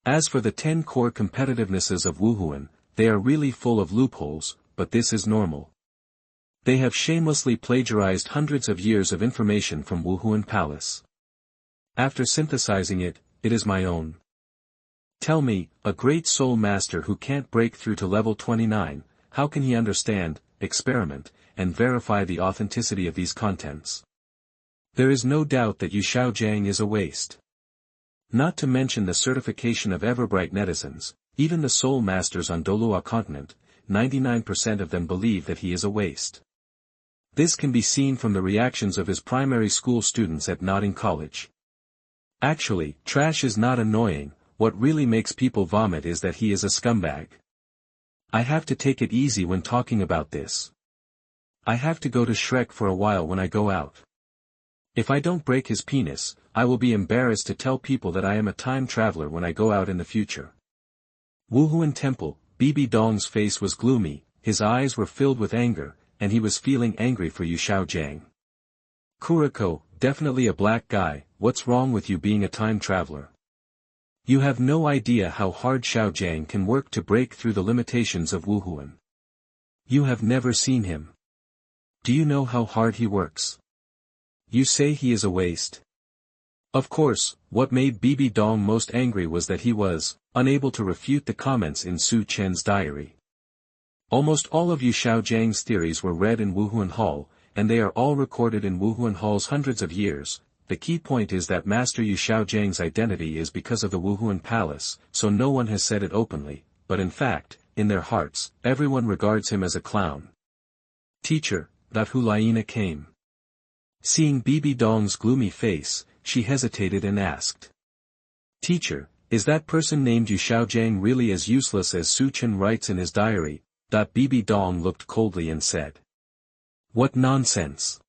As for the 10 core competitivenesses of Wuhuan, they are really full of loopholes, but this is normal. They have shamelessly plagiarized hundreds of years of information from Wuhun Palace. After synthesizing it, it is my own. Tell me, a great soul master who can't break through to level 29, how can he understand, experiment, and verify the authenticity of these contents? There is no doubt that Yu Xiaogang is a waste. Not to mention the certification of Everbright netizens, even the soul masters on Douluo Continent, 99% of them believe that he is a waste. This can be seen from the reactions of his primary school students at Notting College. Actually, trash is not annoying, what really makes people vomit is that he is a scumbag. I have to take it easy when talking about this. I have to go to Shrek for a while when I go out. If I don't break his penis, I will be embarrassed to tell people that I am a time traveler when I go out in the future. Wuhun Temple, Bibi Dong's face was gloomy, his eyes were filled with anger, and he was feeling angry for Yu Xiaogang. Kuriko, definitely a black guy, what's wrong with you being a time traveler? You have no idea how hard Xiaogang can work to break through the limitations of Wuhun. You have never seen him. Do you know how hard he works? You say he is a waste. Of course, what made Bibi Dong most angry was that he was unable to refute the comments in Su Chen's diary. Almost all of Yu Xiaojiang's theories were read in Wuhun Hall, and they are all recorded in Wuhun Hall's hundreds of years. The key point is that Master Yu Xiaojiang's identity is because of the Wuhun Palace, so no one has said it openly, but in fact, in their hearts, everyone regards him as a clown. Teacher, that Hu Liena came. Seeing Bibi Dong's gloomy face, she hesitated and asked. Teacher, is that person named Yu Xiaojiang really as useless as Su Chen writes in his diary? Bibi Dong looked coldly and said. What nonsense.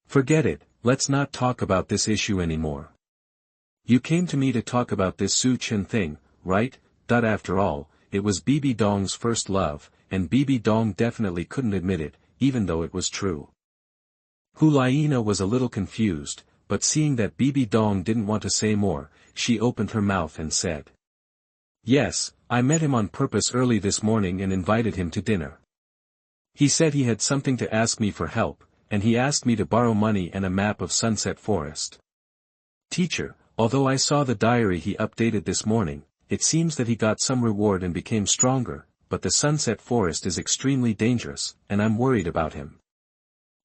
Forget it, let's not talk about this issue anymore. You came to me to talk about this Su Chen thing, right? After all, it was Bibi Dong's first love, and Bibi Dong definitely couldn't admit it, even though it was true. Hu Liena was a little confused, but seeing that Bibi Dong didn't want to say more, she opened her mouth and said. Yes, I met him on purpose early this morning and invited him to dinner. He said he had something to ask me for help, and he asked me to borrow money and a map of Sunset Forest. Teacher, although I saw the diary he updated this morning, it seems that he got some reward and became stronger, but the Sunset Forest is extremely dangerous, and I'm worried about him.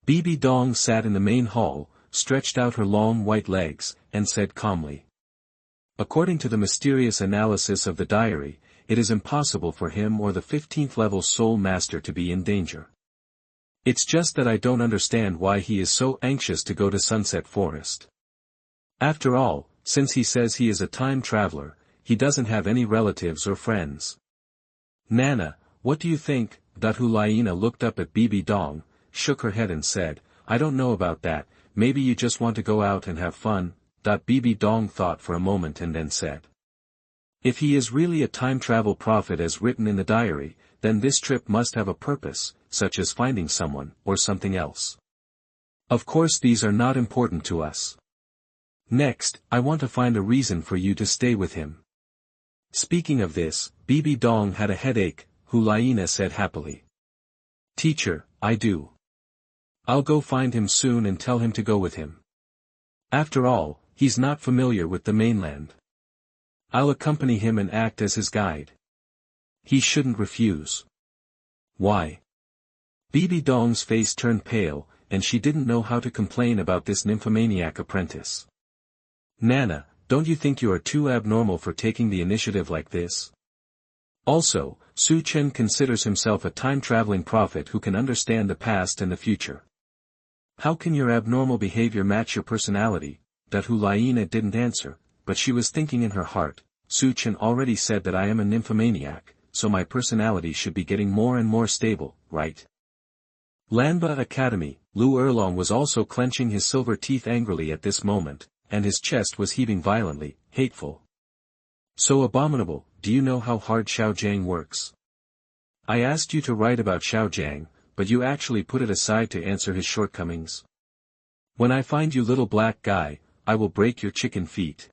Bibi Dong sat in the main hall, stretched out her long white legs, and said calmly. According to the mysterious analysis of the diary, it is impossible for him or the 15th level soul master to be in danger. It's just that I don't understand why he is so anxious to go to Sunset Forest. After all, since he says he is a time traveler, he doesn't have any relatives or friends. Nana, what do you think? Hu Liena looked up at Bibi Dong, shook her head and said, I don't know about that, maybe you just want to go out and have fun. Bibi Dong thought for a moment and then said. If he is really a time travel prophet as written in the diary, then this trip must have a purpose, such as finding someone, or something else. Of course these are not important to us. Next, I want to find a reason for you to stay with him. Speaking of this, Bibi Dong had a headache, Hu Liena said happily. Teacher, I do. I'll go find him soon and tell him to go with him. After all, he's not familiar with the mainland. I'll accompany him and act as his guide. He shouldn't refuse. Why? Bibi Dong's face turned pale, and she didn't know how to complain about this nymphomaniac apprentice. Nana, don't you think you are too abnormal for taking the initiative like this? Also, Su Chen considers himself a time-traveling prophet who can understand the past and the future. How can your abnormal behavior match your personality? Hu Liena didn't answer, but she was thinking in her heart, Su Chen already said that I am a nymphomaniac, so my personality should be getting more and more stable, right? Lanba Academy, Lu Erlong was also clenching his silver teeth angrily at this moment, and his chest was heaving violently, hateful. So abominable, do you know how hard Xiaojiang works? I asked you to write about Xiaojiang, but you actually put it aside to answer his shortcomings. When I find you little black guy, I will break your chicken feet.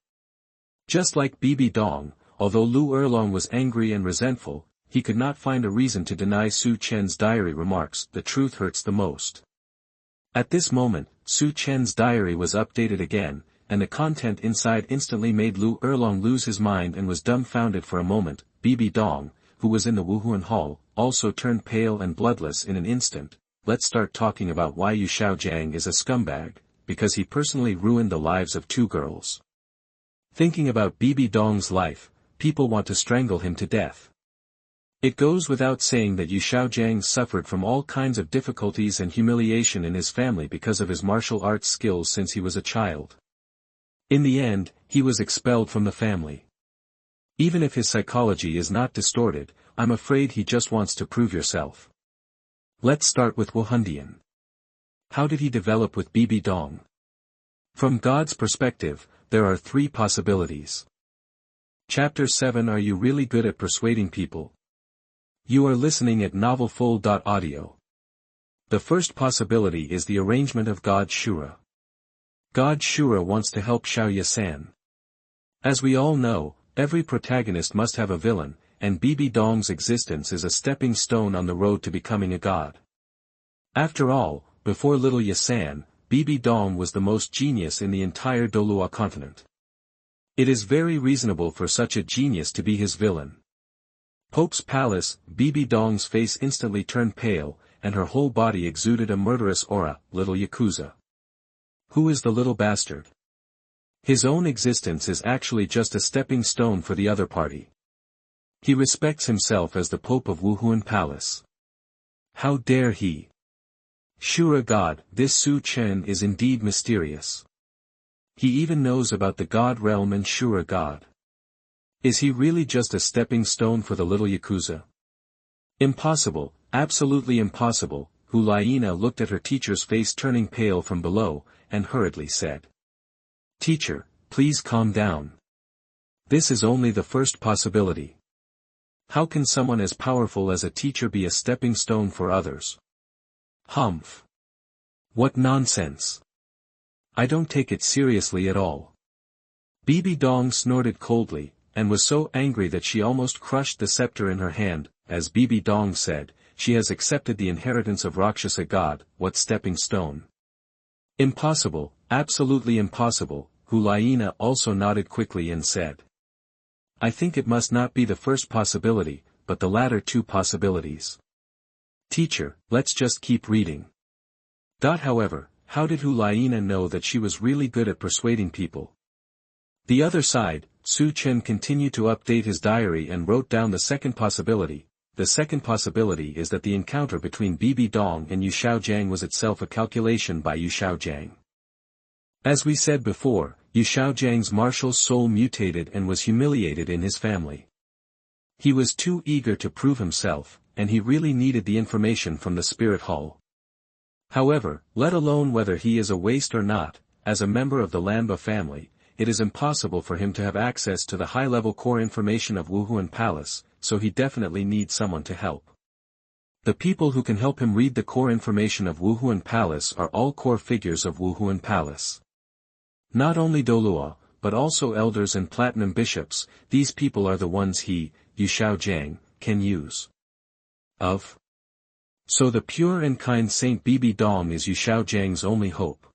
Just like Bibi Dong, although Lu Erlong was angry and resentful, he could not find a reason to deny Su Chen's diary remarks. The truth hurts the most. At this moment, Su Chen's diary was updated again, and the content inside instantly made Lu Erlong lose his mind and was dumbfounded for a moment. Bibi Dong, who was in the Wuhun Hall, also turned pale and bloodless in an instant. Let's start talking about why Yu Xiaojiang is a scumbag, because he personally ruined the lives of 2 girls. Thinking about Bibi Dong's life, people want to strangle him to death. It goes without saying that Yu Xiaojiang suffered from all kinds of difficulties and humiliation in his family because of his martial arts skills since he was a child. In the end, he was expelled from the family. Even if his psychology is not distorted, I'm afraid he just wants to prove yourself. Let's start with Wuhundian. How did he develop with Bibi Dong? From God's perspective, there are three possibilities. Chapter 7. Are you really good at persuading people? You are listening at novelfull.audio. The first possibility is the arrangement of God's Shura. God Shura wants to help Xiao San. As we all know, every protagonist must have a villain, and Bibi Dong's existence is a stepping stone on the road to becoming a god. After all, before little Yasan, Bibi Dong was the most genius in the entire Douluo Continent. It is very reasonable for such a genius to be his villain. Pope's Palace, Bibi Dong's face instantly turned pale, and her whole body exuded a murderous aura. Little Yakuza. Who is the little bastard? His own existence is actually just a stepping stone for the other party. He respects himself as the Pope of Wuhun Palace. How dare he? Shura God, this Su Chen is indeed mysterious. He even knows about the God realm and Shura God. Is he really just a stepping stone for the little Yakuza? Impossible, absolutely impossible. Hu Liena looked at her teacher's face turning pale from below, and hurriedly said. Teacher, please calm down. This is only the first possibility. How can someone as powerful as a teacher be a stepping stone for others? Humph. What nonsense. I don't take it seriously at all. Bibi Dong snorted coldly, and was so angry that she almost crushed the scepter in her hand. As Bibi Dong said, she has accepted the inheritance of Rakshasa God. What stepping stone? Impossible, absolutely impossible. Hu Liena also nodded quickly and said. I think it must not be the first possibility, but the latter two possibilities. Teacher, let's just keep reading. However, how did Hu Liena know that she was really good at persuading people? The other side, Su Chen continued to update his diary and wrote down the second possibility. The second possibility is that the encounter between Bibi Dong and Yu Xiaogang was itself a calculation by Yu Xiaogang. As we said before, Yu Xiaogang's martial soul mutated and was humiliated in his family. He was too eager to prove himself, and he really needed the information from the spirit hall. However, let alone whether he is a waste or not, as a member of the Lamba family, it is impossible for him to have access to the high-level core information of Wuhun Palace, so he definitely needs someone to help. The people who can help him read the core information of Wuhun Palace are all core figures of Wuhun Palace. Not only Douluo, but also elders and platinum bishops. These people are the ones he, Yu Xiaogang, can use. So the pure and kind Saint Bibi Dong is Yu Xiaogang's only hope.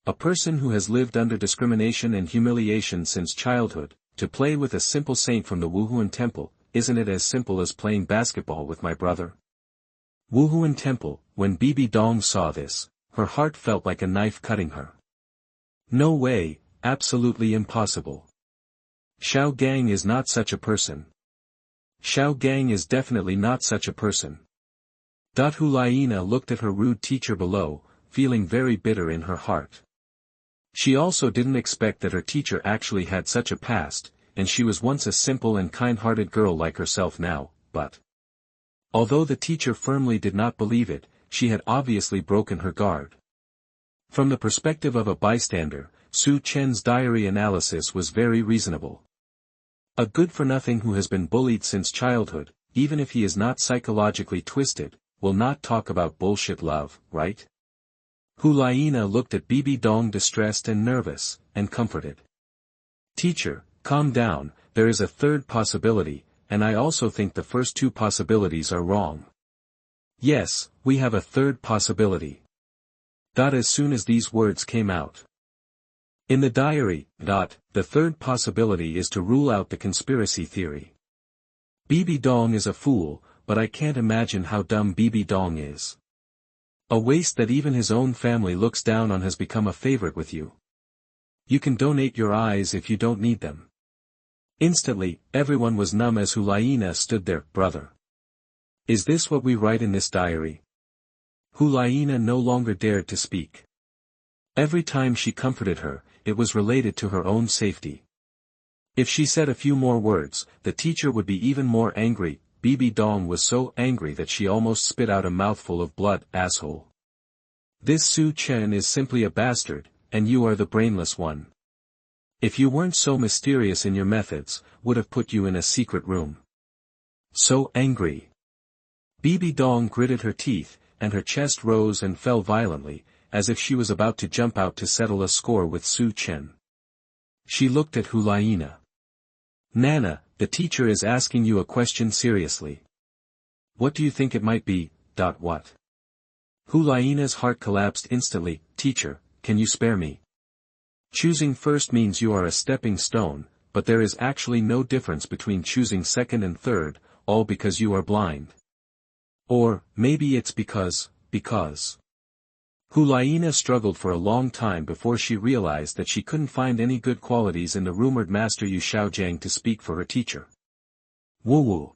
A person who has lived under discrimination and humiliation since childhood, to play with a simple saint from the Wuhun Temple, isn't it as simple as playing basketball with my brother? Wuhun Temple, when Bibi Dong saw this, her heart felt like a knife cutting her. No way, absolutely impossible. Xiaogang is not such a person. Xiaogang is definitely not such a person. Hu Liena looked at her rude teacher below, feeling very bitter in her heart. She also didn't expect that her teacher actually had such a past, and she was once a simple and kind-hearted girl like herself now, but... Although the teacher firmly did not believe it, she had obviously broken her guard. From the perspective of a bystander, Su Chen's diary analysis was very reasonable. A good-for-nothing who has been bullied since childhood, even if he is not psychologically twisted, will not talk about bullshit love, right? Hu Liena looked at Bibi Dong distressed and nervous, and comforted. Teacher, calm down, there is a third possibility, and I also think the first two possibilities are wrong. Yes, we have a third possibility. As soon as these words came out. In the diary, the third possibility is to rule out the conspiracy theory. Bibi Dong is a fool, but I can't imagine how dumb Bibi Dong is. A waste that even his own family looks down on has become a favorite with you. You can donate your eyes if you don't need them. Instantly, everyone was numb as Hu Liena stood there. Brother. Is this what we write in this diary? Hu Liena no longer dared to speak. Every time she comforted her, it was related to her own safety. If she said a few more words, the teacher would be even more angry. Bibi Dong was so angry that she almost spit out a mouthful of blood. Asshole. This Su Chen is simply a bastard, and you are the brainless one. If you weren't so mysterious in your methods, would have put you in a secret room. So angry. Bibi Dong gritted her teeth, and her chest rose and fell violently, as if she was about to jump out to settle a score with Su Chen. She looked at Hu Liena. Nana, the teacher is asking you a question seriously. What do you think it might be? What? Hu Liena's heart collapsed instantly. Teacher, can you spare me? Choosing first means you are a stepping stone, but there is actually no difference between choosing second and third, all because you are blind. Or, maybe it's because. Hu Liena struggled for a long time before she realized that she couldn't find any good qualities in the rumored master Yu Xiaogang to speak for her teacher. Woo.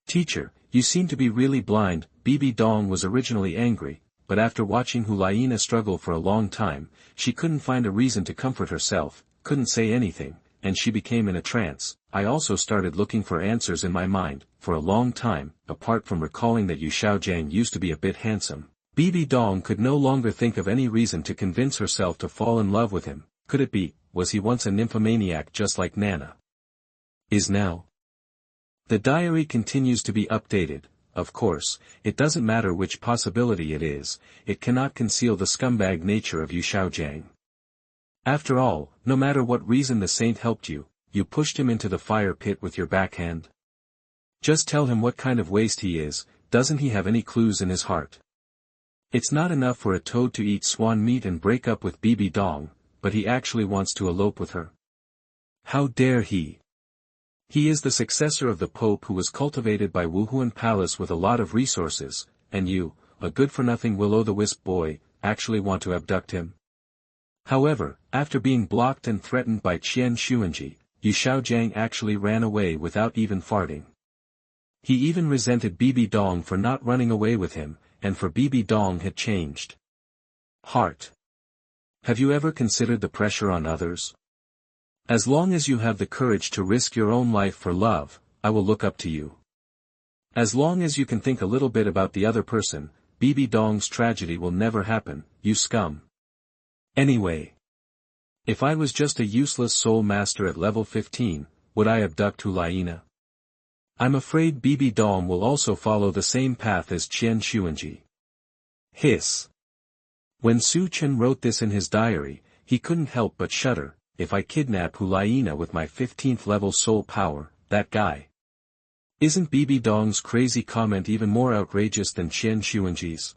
Teacher, you seem to be really blind. Bibi Dong was originally angry, but after watching Hu Liena struggle for a long time, she couldn't find a reason to comfort herself, couldn't say anything, and she became in a trance. I also started looking for answers in my mind. For a long time, apart from recalling that Yu Xiaogang used to be a bit handsome, Bibi Dong could no longer think of any reason to convince herself to fall in love with him. Could it be, was he once a nymphomaniac just like Nana? Is now? The diary continues to be updated. Of course, it doesn't matter which possibility it is, it cannot conceal the scumbag nature of Yu Xiaogang. After all, no matter what reason the saint helped you, you pushed him into the fire pit with your backhand. Just tell him what kind of waste he is. Doesn't he have any clues in his heart? It's not enough for a toad to eat swan meat and break up with Bibi Dong, but he actually wants to elope with her. How dare he? He is the successor of the Pope who was cultivated by Wuhun Palace with a lot of resources, and you, a good-for-nothing will-o'-the-wisp boy, actually want to abduct him? However, after being blocked and threatened by Qian Renxue, Yu Xiaogang actually ran away without even farting. He even resented Bibi Dong for not running away with him, and for Bibi Dong had changed heart. Have you ever considered the pressure on others? As long as you have the courage to risk your own life for love, I will look up to you. As long as you can think a little bit about the other person, Bibi Dong's tragedy will never happen, you scum. Anyway. If I was just a useless soul master at level 15, would I abduct Hu Liena? I'm afraid Bibi Dong will also follow the same path as Qian Renxue. Hiss. When Su Chen wrote this in his diary, he couldn't help but shudder. If I kidnap Hu Liena with my 15th level soul power, that guy. Isn't Bibi Dong's crazy comment even more outrageous than Qian Renxue's?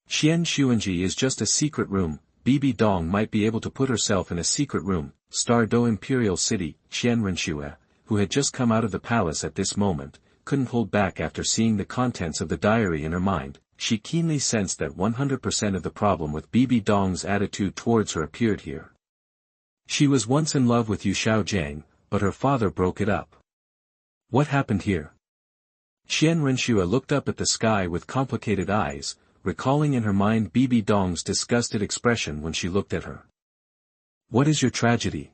Qian Renxue is just a secret room. Bibi Dong might be able to put herself in a secret room. Stardo Imperial City. Qian Renxue, who had just come out of the palace at this moment, couldn't hold back after seeing the contents of the diary in her mind. She keenly sensed that 100% of the problem with Bibi Dong's attitude towards her appeared here. She was once in love with Yu Xiaogang, but her father broke it up. What happened here? Qian Renxue looked up at the sky with complicated eyes, recalling in her mind Bibi Dong's disgusted expression when she looked at her. What is your tragedy?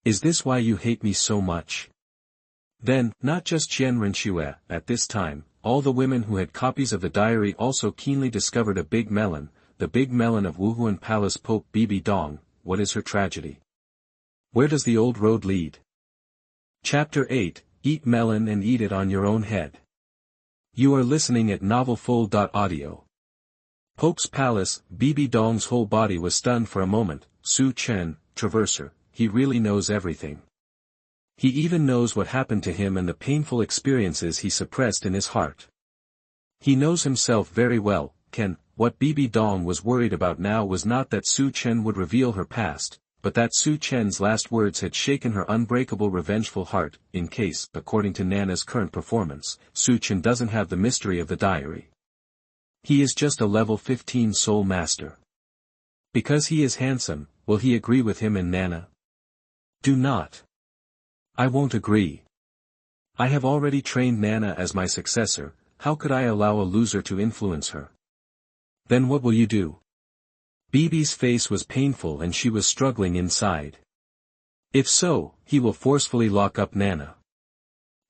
Is this why you hate me so much? Then, not just Qian Renxue, at this time, all the women who had copies of the diary also keenly discovered a big melon, the big melon of Wuhun Palace Pope Bibi Dong. What is her tragedy? Where does the old road lead? Chapter 8, Eat Melon and Eat It on Your Own Head. You are listening at novelfull.audio. Pope's Palace. Bibi Dong's whole body was stunned for a moment. Su Chen, Traverser, he really knows everything. He even knows what happened to him and the painful experiences he suppressed in his heart. He knows himself very well. What Bibi Dong was worried about now was not that Su Chen would reveal her past, but that Su Chen's last words had shaken her unbreakable revengeful heart. In case, according to Nana's current performance, Su Chen doesn't have the mystery of the diary. He is just a level 15 soul master. Because he is handsome, will he agree with him and Nana? Do not. I won't agree. I have already trained Nana as my successor. How could I allow a loser to influence her? Then what will you do? Bibi's face was painful and she was struggling inside. If so, he will forcefully lock up Nana.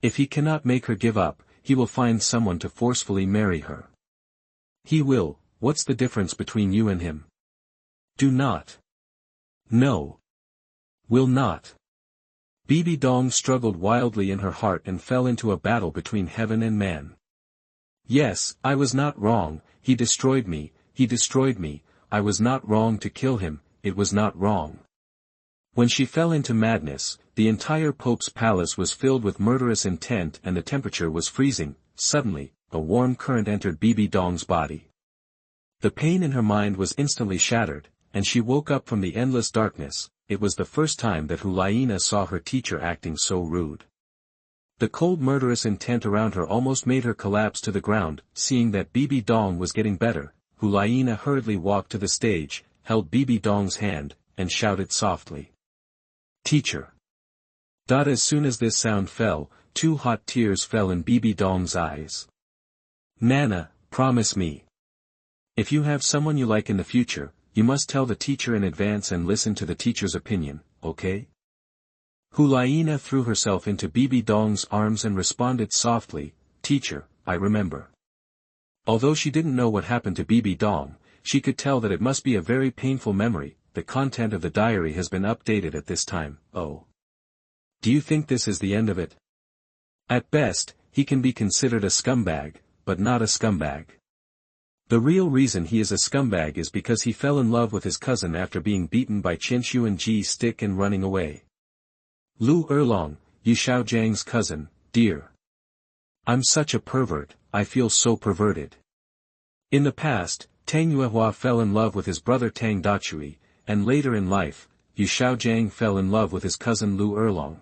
If he cannot make her give up, he will find someone to forcefully marry her. He will. What's the difference between you and him? Do not. No. Will not. Bibi Dong struggled wildly in her heart and fell into a battle between heaven and man. Yes, I was not wrong, he destroyed me, I was not wrong to kill him, it was not wrong. When she fell into madness, the entire Pope's palace was filled with murderous intent and the temperature was freezing. Suddenly, a warm current entered Bibi Dong's body. The pain in her mind was instantly shattered, and she woke up from the endless darkness. It was the first time that Hu Liena saw her teacher acting so rude. The cold murderous intent around her almost made her collapse to the ground. Seeing that Bibi Dong was getting better, Hu Liena hurriedly walked to the stage, held Bibi Dong's hand, and shouted softly. Teacher. As soon as this sound fell, 2 hot tears fell in Bibi Dong's eyes. Nana, promise me. If you have someone you like in the future, you must tell the teacher in advance and listen to the teacher's opinion, okay? Hu Liena threw herself into Bibi Dong's arms and responded softly, Teacher, I remember. Although she didn't know what happened to Bibi Dong, she could tell that it must be a very painful memory. The content of the diary has been updated at this time. Oh. Do you think this is the end of it? At best, he can be considered a scumbag, but not a scumbag. The real reason he is a scumbag is because he fell in love with his cousin after being beaten by Chen Renxue's stick and running away. Lu Erlong, Yu Xiaogang's cousin, dear. I'm such a pervert, I feel so perverted. In the past, Tang Yuehua fell in love with his brother Tang Dachui, and later in life, Yu Xiaogang fell in love with his cousin Lu Erlong.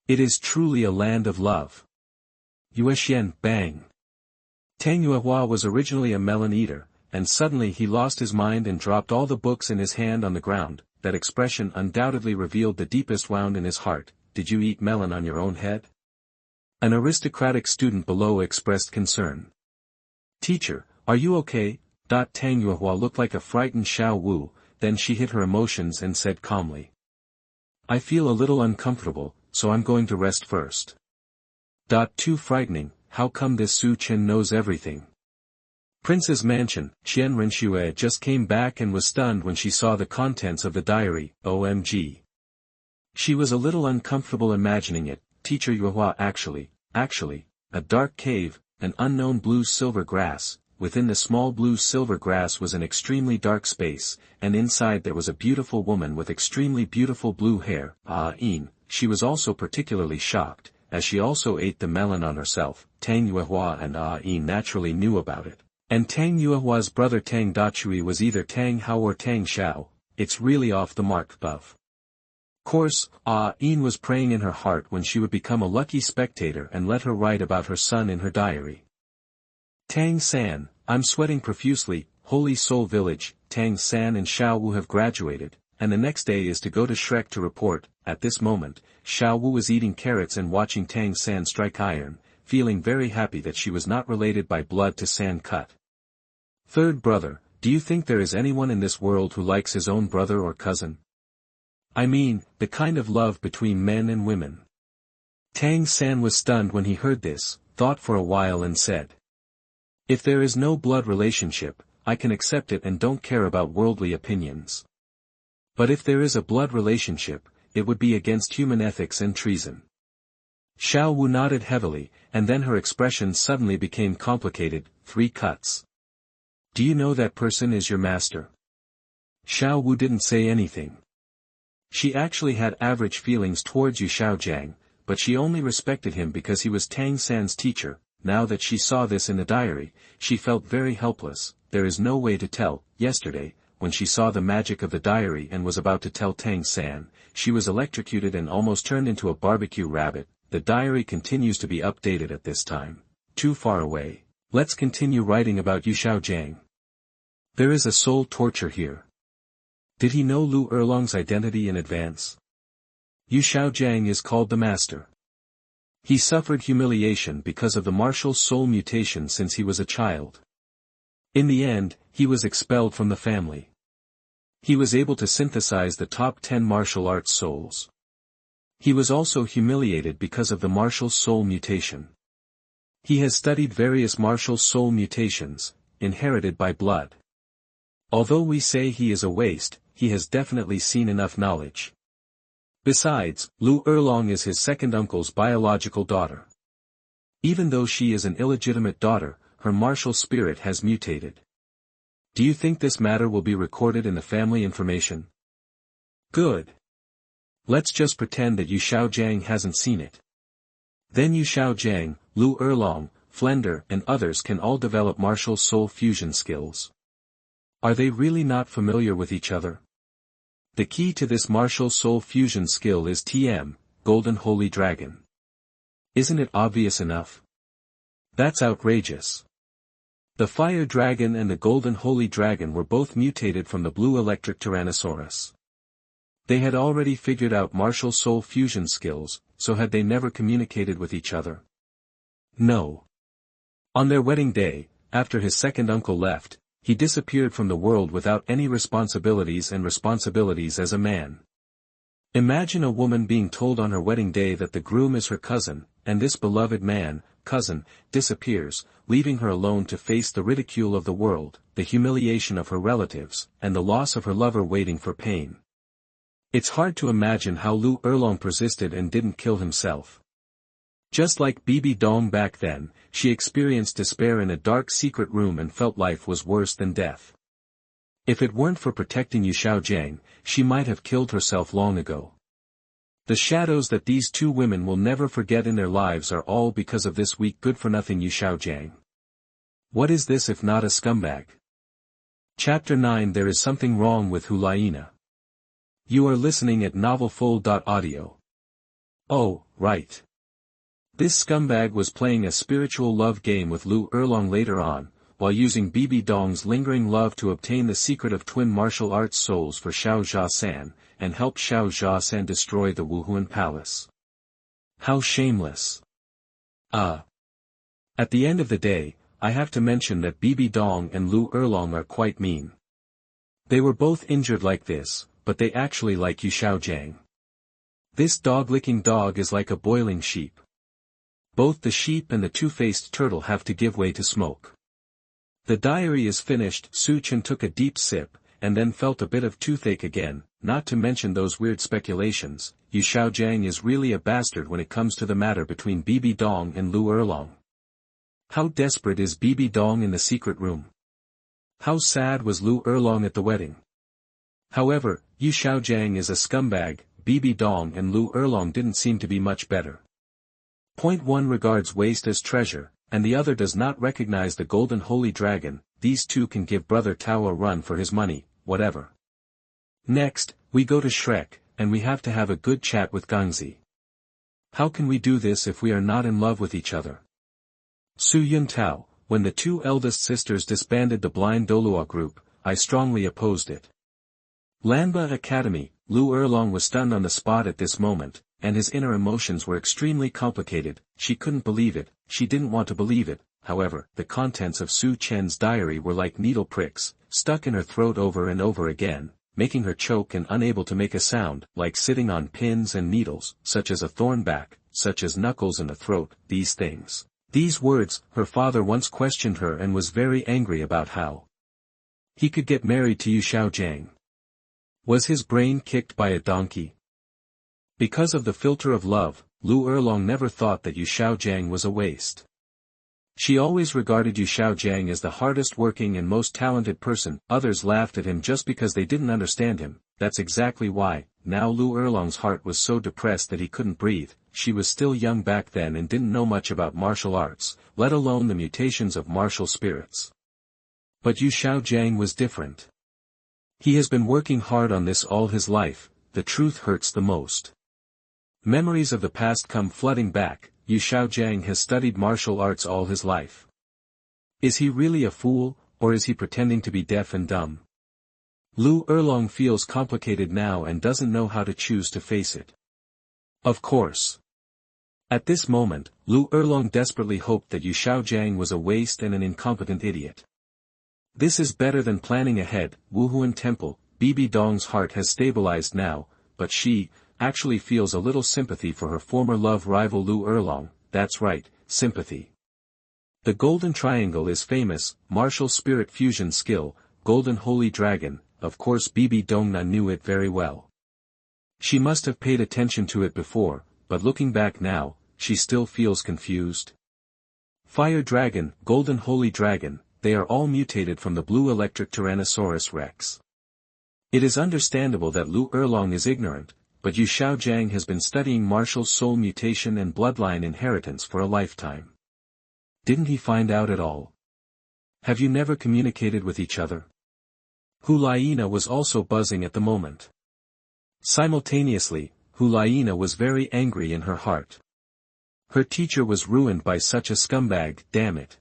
It is truly a land of love. Yuexian, bang. Tang Yuehua was originally a melon eater, and suddenly he lost his mind and dropped all the books in his hand on the ground. That expression undoubtedly revealed the deepest wound in his heart. Did you eat melon on your own head? An aristocratic student below expressed concern. Teacher, are you okay? Tang Yuehua looked like a frightened Xiao Wu, then she hid her emotions and said calmly. I feel a little uncomfortable, so I'm going to rest first. Too frightening, how come this Su Chen knows everything? Prince's mansion. Qian Renxue just came back and was stunned when she saw the contents of the diary. OMG. She was a little uncomfortable imagining it. Teacher Yuehua actually, a dark cave, an unknown blue-silver grass. Within the small blue-silver grass was an extremely dark space, and inside there was a beautiful woman with extremely beautiful blue hair. She was also particularly shocked, as she also ate the melon on herself. Tang Yuehua and naturally knew about it. And Tang Yuehua's brother Tang Dachui was either Tang Hao or Tang Xiao. It's really off the mark, buff. Course, was praying in her heart when she would become a lucky spectator and let her write about her son in her diary. Tang San, I'm sweating profusely. Holy Soul Village. Tang San and Xiao Wu have graduated, and the next day is to go to Shrek to report. At this moment, Xiao Wu was eating carrots and watching Tang San strike iron, feeling very happy that she was not related by blood to San Cut. Third brother, do you think there is anyone in this world who likes his own brother or cousin? I mean, the kind of love between men and women. Tang San was stunned when he heard this, thought for a while and said. If there is no blood relationship, I can accept it and don't care about worldly opinions. But if there is a blood relationship, it would be against human ethics and treason. Xiao Wu nodded heavily, and then her expression suddenly became complicated. 3 cuts. Do you know that person is your master? Xiao Wu didn't say anything. She actually had average feelings towards Yu Xiaogang, but she only respected him because he was Tang San's teacher. Now that she saw this in the diary, she felt very helpless. There is no way to tell. Yesterday, when she saw the magic of the diary and was about to tell Tang San, she was electrocuted and almost turned into a barbecue rabbit. The diary continues to be updated at this time. Too far away. Let's continue writing about Yu Xiaogang. There is a soul torture here. Did he know Lu Erlong's identity in advance? Yu Xiaogang is called the Master. He suffered humiliation because of the martial soul mutation since he was a child. In the end, he was expelled from the family. He was able to synthesize the top 10 martial arts souls. He was also humiliated because of the martial soul mutation. He has studied various martial soul mutations, inherited by blood. Although we say he is a waste, he has definitely seen enough knowledge. Besides, Lu Erlong is his second uncle's biological daughter. Even though she is an illegitimate daughter, her martial spirit has mutated. Do you think this matter will be recorded in the family information? Good. Let's just pretend that Yu Xiaogang hasn't seen it. Then Yu Xiaogang, Lu Erlong, Flender and others can all develop martial soul fusion skills. Are they really not familiar with each other? The key to this martial soul fusion skill is TM, Golden Holy Dragon. Isn't it obvious enough? That's outrageous. The Fire Dragon and the Golden Holy Dragon were both mutated from the Blue Electric Tyrannosaurus. They had already figured out martial soul fusion skills, so had they never communicated with each other? No. On their wedding day, after his second uncle left, he disappeared from the world without any responsibilities as a man. Imagine a woman being told on her wedding day that the groom is her cousin, and this beloved man, cousin, disappears, leaving her alone to face the ridicule of the world, the humiliation of her relatives, and the loss of her lover waiting for pain. It's hard to imagine how Lu Erlong persisted and didn't kill himself. Just like Bibi Dong back then, she experienced despair in a dark secret room and felt life was worse than death. If it weren't for protecting Yu Xiaogang, she might have killed herself long ago. The shadows that these two women will never forget in their lives are all because of this weak good-for-nothing Yu Xiaogang. What is this if not a scumbag? Chapter 9 There is something wrong with Hu Liena. You are listening at novelfull.audio. Oh, right. This scumbag was playing a spiritual love game with Lu Erlong later on, while using Bibi Dong's lingering love to obtain the secret of twin martial arts souls for Xiao Zha-san, and help Xiao Zha-san destroy the Wuhun Palace. How shameless. At the end of the day, I have to mention that Bibi Dong and Lu Erlong are quite mean. They were both injured like this, but they actually like Yu Xiaogang. This dog-licking dog is like a boiling sheep. Both the sheep and the two-faced turtle have to give way to smoke. The diary is finished. Chen took a deep sip, and then felt a bit of toothache again, not to mention those weird speculations. Yu Xiaogang is really a bastard when it comes to the matter between Bibi Dong and Lu Erlong. How desperate is Bibi Dong in the secret room? How sad was Lu Erlong at the wedding? However, Yu Xiaogang is a scumbag. Bibi Dong and Lu Erlong didn't seem to be much better. Point one regards waste as treasure, and the other does not recognize the Golden Holy Dragon. These two can give Brother Tao a run for his money, whatever. Next, we go to Shrek, and we have to have a good chat with Gangzi. How can we do this if we are not in love with each other? Su Yun Tao, when the two eldest sisters disbanded the blind Douluo group, I strongly opposed it. Lanba Academy, Lu Erlong was stunned on the spot at this moment, and his inner emotions were extremely complicated. She couldn't believe it, she didn't want to believe it. However, the contents of Su Chen's diary were like needle pricks, stuck in her throat over and over again, making her choke and unable to make a sound, like sitting on pins and needles, such as a thornback, such as knuckles in the throat. These things, these words, her father once questioned her and was very angry about how he could get married to Yu Xiaogang. Was his brain kicked by a donkey? Because of the filter of love, Lu Erlong never thought that Yu Xiaogang was a waste. She always regarded Yu Xiaogang as the hardest working and most talented person. Others laughed at him just because they didn't understand him. That's exactly why. Now Lu Erlong's heart was so depressed that he couldn't breathe. She was still young back then and didn't know much about martial arts, let alone the mutations of martial spirits. But Yu Xiaogang was different. He has been working hard on this all his life. The truth hurts the most. Memories of the past come flooding back. Yu Xiaogang has studied martial arts all his life. Is he really a fool, or is he pretending to be deaf and dumb? Lu Erlong feels complicated now and doesn't know how to choose to face it. Of course. At this moment, Lu Erlong desperately hoped that Yu Xiaogang was a waste and an incompetent idiot. This is better than planning ahead. Wuhun Temple, Bibi Dong's heart has stabilized now. but she, actually feels a little sympathy for her former love rival Lu Erlong. That's right, sympathy. The Golden Triangle is famous, martial spirit fusion skill, Golden Holy Dragon. Of course Bibi Dong knew it very well. She must have paid attention to it before, but looking back now, she still feels confused. Fire Dragon, Golden Holy Dragon, they are all mutated from the blue electric Tyrannosaurus Rex. It is understandable that Lu Erlong is ignorant, but Yu Xiaogang has been studying martial soul mutation and bloodline inheritance for a lifetime. Didn't he find out at all? Have you never communicated with each other? Hu Liena was also buzzing at the moment. Simultaneously, Hu Liena was very angry in her heart. Her teacher was ruined by such a scumbag, damn it.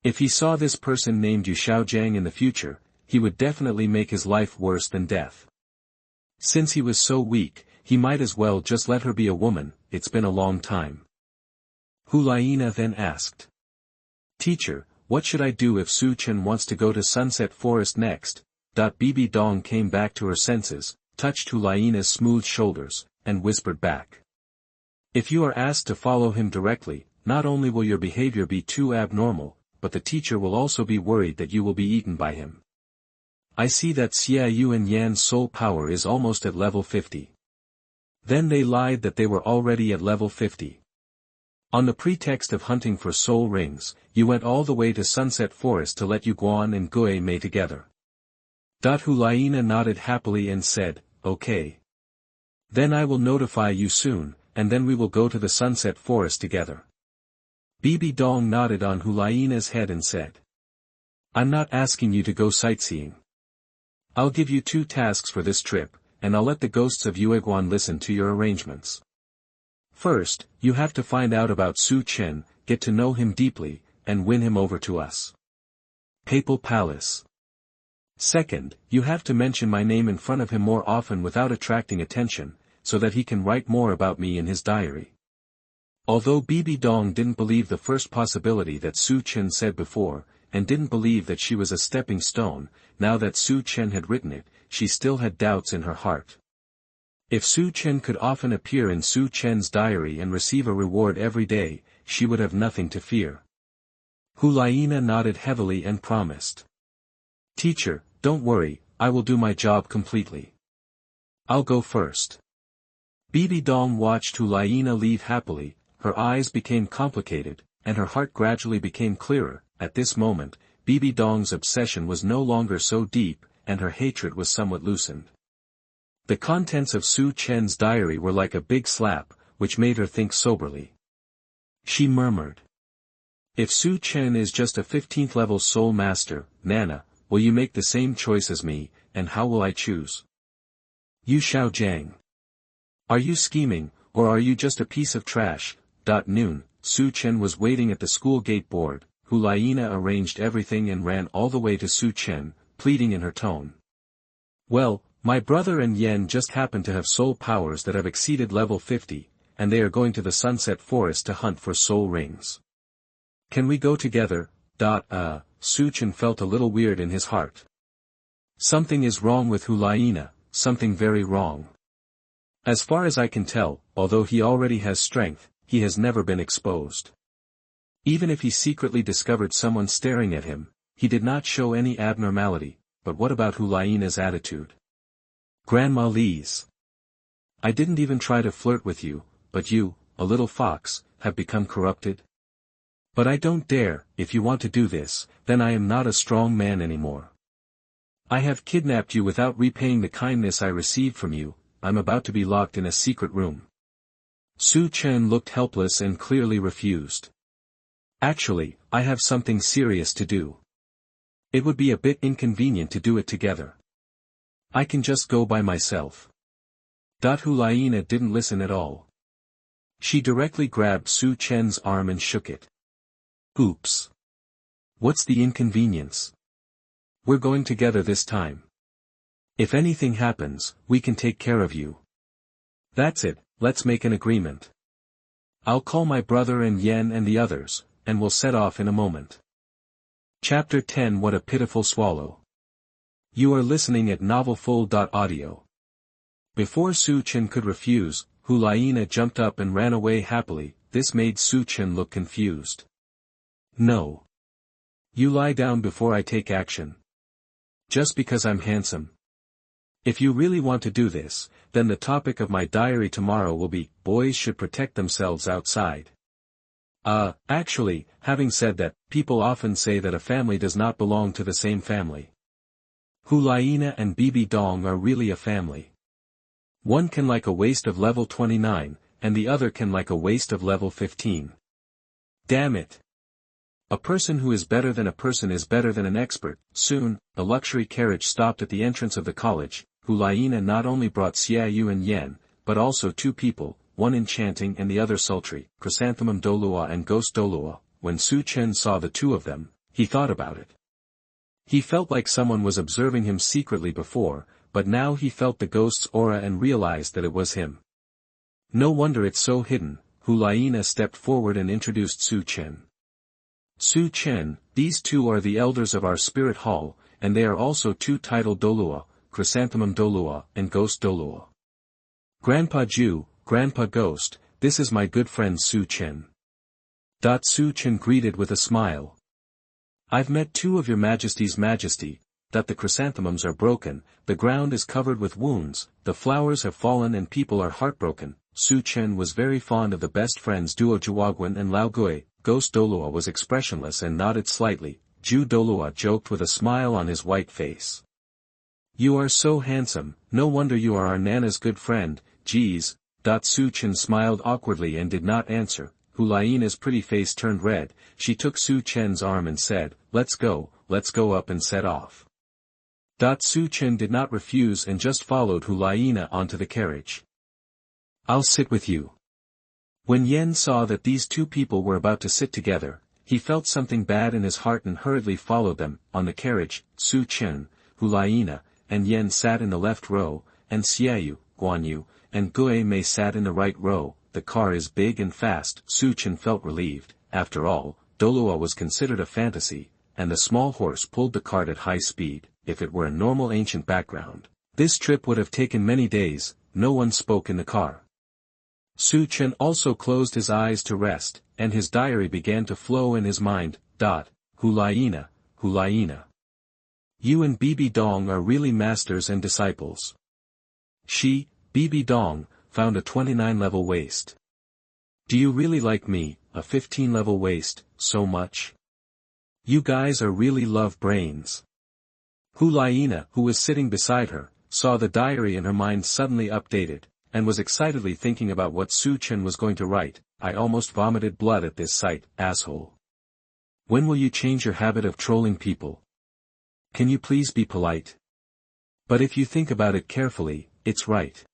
If he saw this person named Yu Xiaogang in the future, he would definitely make his life worse than death. Since he was so weak, he might as well just let her be a woman. It's been a long time. Hu Liena then asked. Teacher, what should I do if Su Chen wants to go to Sunset Forest next? Bibi Dong came back to her senses, touched Hu Liena's smooth shoulders, and whispered back. If you are asked to follow him directly, not only will your behavior be too abnormal, but the teacher will also be worried that you will be eaten by him. I see that Xia Yu and Yan's soul power is almost at level 50. Then they lied that they were already at level 50. On the pretext of hunting for soul rings, you went all the way to Sunset Forest to let Yu Guan and Gui Mei together. Hu Liena nodded happily and said, okay. Then I will notify you soon, and then we will go to the Sunset Forest together. Bibi Dong nodded on Hu Liena's head and said. I'm not asking you to go sightseeing. I'll give you 2 tasks for this trip, and I'll let the ghosts of Yueguan listen to your arrangements. First, you have to find out about Su Chen, get to know him deeply, and win him over to us. Papal Palace. Second, you have to mention my name in front of him more often without attracting attention, so that he can write more about me in his diary. Although Bibi Dong didn't believe the first possibility that Su Chen said before, and didn't believe that she was a stepping stone, now that Su Chen had written it, she still had doubts in her heart. If Su Chen could often appear in Su Chen's diary and receive a reward every day, she would have nothing to fear. Hu Liena nodded heavily and promised. Teacher, don't worry, I will do my job completely. I'll go first. Bibi Dong watched Hu Liena leave happily, her eyes became complicated, and her heart gradually became clearer. At this moment, Bibi Dong's obsession was no longer so deep, and her hatred was somewhat loosened. The contents of Su Chen's diary were like a big slap, which made her think soberly. She murmured. If Su Chen is just a 15th level soul master, Nana, will you make the same choice as me, and how will I choose? Yu Xiaogang. Are you scheming, or are you just a piece of trash? Noon, Su Chen was waiting at the school gate board. Hu Liena arranged everything and ran all the way to Su Chen, pleading in her tone. Well, my brother and Yen just happen to have soul powers that have exceeded level 50, and they are going to the Sunset Forest to hunt for soul rings. Can we go together? Su Chen felt a little weird in his heart. Something is wrong with Hu Liena, something very wrong. As far as I can tell, although he already has strength, he has never been exposed. Even if he secretly discovered someone staring at him, he did not show any abnormality, but what about Hu Liena's attitude? Grandma Lee's. I didn't even try to flirt with you, but you, a little fox, have become corrupted? But I don't dare. If you want to do this, then I am not a strong man anymore. I have kidnapped you without repaying the kindness I received from you. I'm about to be locked in a secret room. Su Chen looked helpless and clearly refused. Actually, I have something serious to do. It would be a bit inconvenient to do it together. I can just go by myself. Hu Liena didn't listen at all. She directly grabbed Su Chen's arm and shook it. Oops. What's the inconvenience? We're going together this time. If anything happens, we can take care of you. That's it, let's make an agreement. I'll call my brother and Yen and the others, and we'll set off in a moment. Chapter 10 What a Pitiful Swallow. You are listening at novelfull.audio. Before Su Chen could refuse, Hu Liena jumped up and ran away happily. This made Su Chen look confused. No. You lie down before I take action. Just because I'm handsome. If you really want to do this, then the topic of my diary tomorrow will be, boys should protect themselves outside. Actually, having said that, people often say that a family does not belong to the same family. Hu Liena and Bibi Dong are really a family. One can like a waist of level 29, and the other can like a waist of level 15. Damn it. A person who is better than a person is better than an expert. Soon, the luxury carriage stopped at the entrance of the college. Hu Liena not only brought Xiaoyu and Yan, but also two people, one enchanting and the other sultry, Chrysanthemum Douluo and Ghost Douluo. When Su Chen saw the two of them, he thought about it. He felt like someone was observing him secretly before, but now he felt the ghost's aura and realized that it was him. No wonder it's so hidden. Hu Liena stepped forward and introduced Su Chen. Su Chen, these two are the elders of our spirit hall, and they are also two titled Douluo, Chrysanthemum Douluo and Ghost Douluo. Grandpa Ju, Grandpa Ghost, this is my good friend Su Chen. Su Chen greeted with a smile. I've met two of your majesty's majesty. That the chrysanthemums are broken, the ground is covered with wounds, the flowers have fallen and people are heartbroken. Su Chen was very fond of the best friends Duo Zhuqing and Lao Gui. Ghost Douluo was expressionless and nodded slightly. Zhu Douluo joked with a smile on his white face. You are so handsome, no wonder you are our Nana's good friend. Geez. Su Chen smiled awkwardly and did not answer. Hu Liena's pretty face turned red. She took Su Chen's arm and said, let's go up and set off. Su Chen did not refuse and just followed Hu Liena onto the carriage. I'll sit with you. When Yan saw that these two people were about to sit together, he felt something bad in his heart and hurriedly followed them. On the carriage, Su Chen, Hu Liena, and Yan sat in the left row, and Xiaoyu, Guanyu, and Gui Mei sat in the right row. The car is big and fast. Su Chen felt relieved. After all, Douluo was considered a fantasy, and the small horse pulled the cart at high speed. If it were a normal ancient background, this trip would have taken many days. No one spoke in the car. Su Chen also closed his eyes to rest, and his diary began to flow in his mind. Hu Liena, Hu Liena. You and Bibi Dong are really masters and disciples. She, Bibi Dong, found a 29-level waist. Do you really like me, a 15-level waist, so much? You guys are really love brains. Hu Liena, who was sitting beside her, saw the diary and her mind suddenly updated, and was excitedly thinking about what Su Chen was going to write. I almost vomited blood at this sight, asshole. When will you change your habit of trolling people? Can you please be polite? But if you think about it carefully, it's right.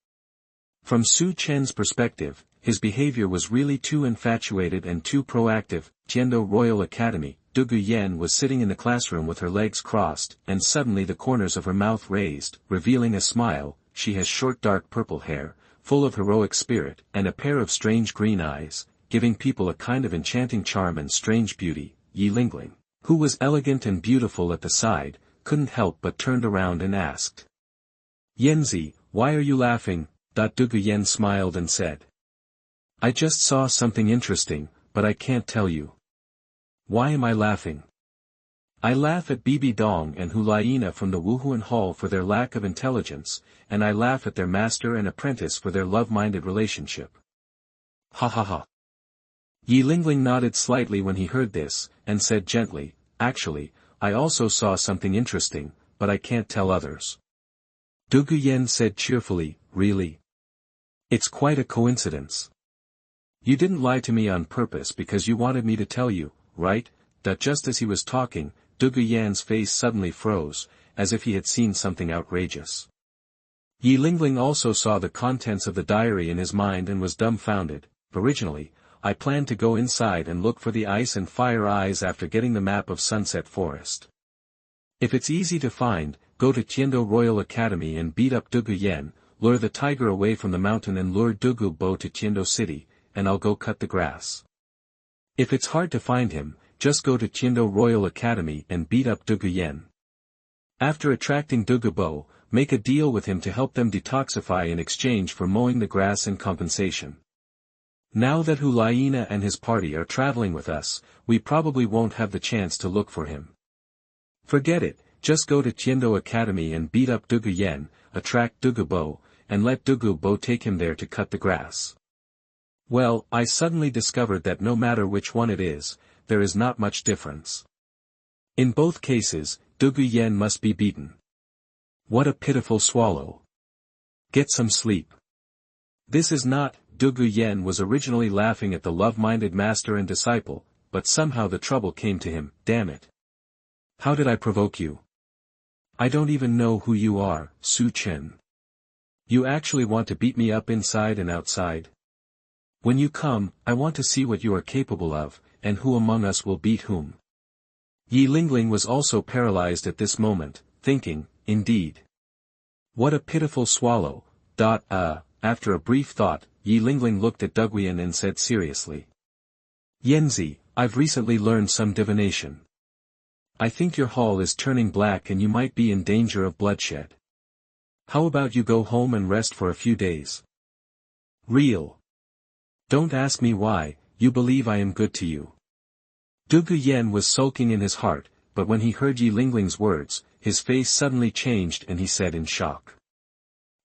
From Su Chen's perspective, his behavior was really too infatuated and too proactive. Tiando Royal Academy. Dugu Yan was sitting in the classroom with her legs crossed, and suddenly the corners of her mouth raised, revealing a smile. She has short dark purple hair, full of heroic spirit, and a pair of strange green eyes, giving people a kind of enchanting charm and strange beauty. Yi Lingling, who was elegant and beautiful at the side, couldn't help but turned around and asked. Yanzi, why are you laughing? Dugu Yan smiled and said. I just saw something interesting, but I can't tell you. Why am I laughing? I laugh at Bibi Dong and Hu Liena from the Wuhun Hall for their lack of intelligence, and I laugh at their master and apprentice for their love-minded relationship. Ha ha ha. Yi Lingling nodded slightly when he heard this, and said gently, actually, I also saw something interesting, but I can't tell others. Dugu Yan said cheerfully, really? It's quite a coincidence. You didn't lie to me on purpose because you wanted me to tell you, right? Just as he was talking, Dugu Yan's face suddenly froze, as if he had seen something outrageous. Yi Lingling also saw the contents of the diary in his mind and was dumbfounded. Originally, I planned to go inside and look for the ice and fire eyes after getting the map of Sunset Forest. If it's easy to find, go to Tiando Royal Academy and beat up Dugu Yan, lure the tiger away from the mountain and lure Dugu Bo to Tiando City, and I'll go cut the grass. If it's hard to find him, just go to Tiando Royal Academy and beat up Dugu Yan. After attracting Dugu Bo, make a deal with him to help them detoxify in exchange for mowing the grass and compensation. Now that Hu Liena and his party are traveling with us, we probably won't have the chance to look for him. Forget it, just go to Tiando Academy and beat up Dugu Yen, attract Dugu Bo, and let Dugu Bo take him there to cut the grass. Well, I suddenly discovered that no matter which one it is, there is not much difference. In both cases, Dugu Yen must be beaten. What a pitiful swallow. Get some sleep. This is not, Dugu Yen was originally laughing at the love-minded master and disciple, but somehow the trouble came to him, damn it. How did I provoke you? I don't even know who you are, Su Chen. You actually want to beat me up inside and outside? When you come, I want to see what you are capable of, and who among us will beat whom. Yi Lingling was also paralyzed at this moment, thinking, indeed. What a pitiful swallow. After a brief thought, Yi Lingling looked at Duguian and said seriously. Yanzi, I've recently learned some divination. I think your hall is turning black and you might be in danger of bloodshed. How about you go home and rest for a few days? Real. Don't ask me why, you believe I am good to you. Dugu Yen was sulking in his heart, but when he heard Yi Lingling's words, his face suddenly changed and he said in shock.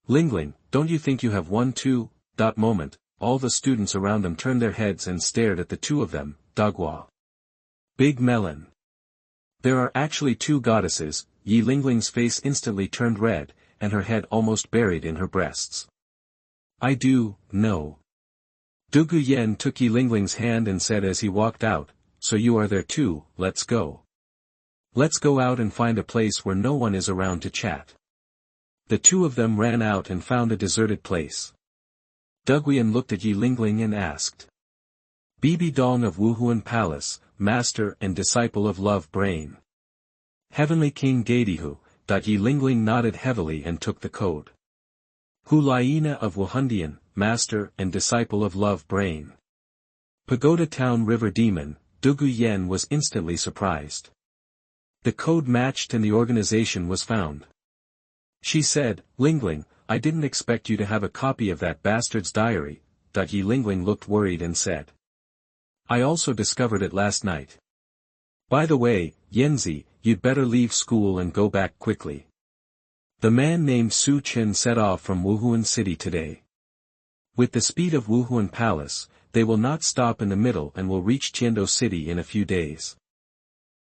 Lingling, don't you think you have won too? Moment, all the students around them turned their heads and stared at the two of them, Dagua. Big Melon. There are actually two goddesses. Yi Lingling's face instantly turned red, and her head almost buried in her breasts. I do, know. Dugu Yen took Yi Lingling's hand and said as he walked out, so you are there too, let's go. Let's go out and find a place where no one is around to chat. The two of them ran out and found a deserted place. Duguian looked at Yi Lingling and asked. Bibi Dong of Wuhun Palace, master and disciple of Love Brain. Heavenly King Gadihu. Yi Lingling nodded heavily and took the code. Hu Liena of Wuhundian, master and disciple of Love Brain. Pagoda Town River Demon. Dugu Yen was instantly surprised. The code matched and the organization was found. She said, Lingling, I didn't expect you to have a copy of that bastard's diary. Yi Lingling looked worried and said. I also discovered it last night. By the way, Yanzi, you'd better leave school and go back quickly. The man named Su Chen set off from Wuhun City today. With the speed of Wuhun Palace, they will not stop in the middle and will reach Tiando City in a few days.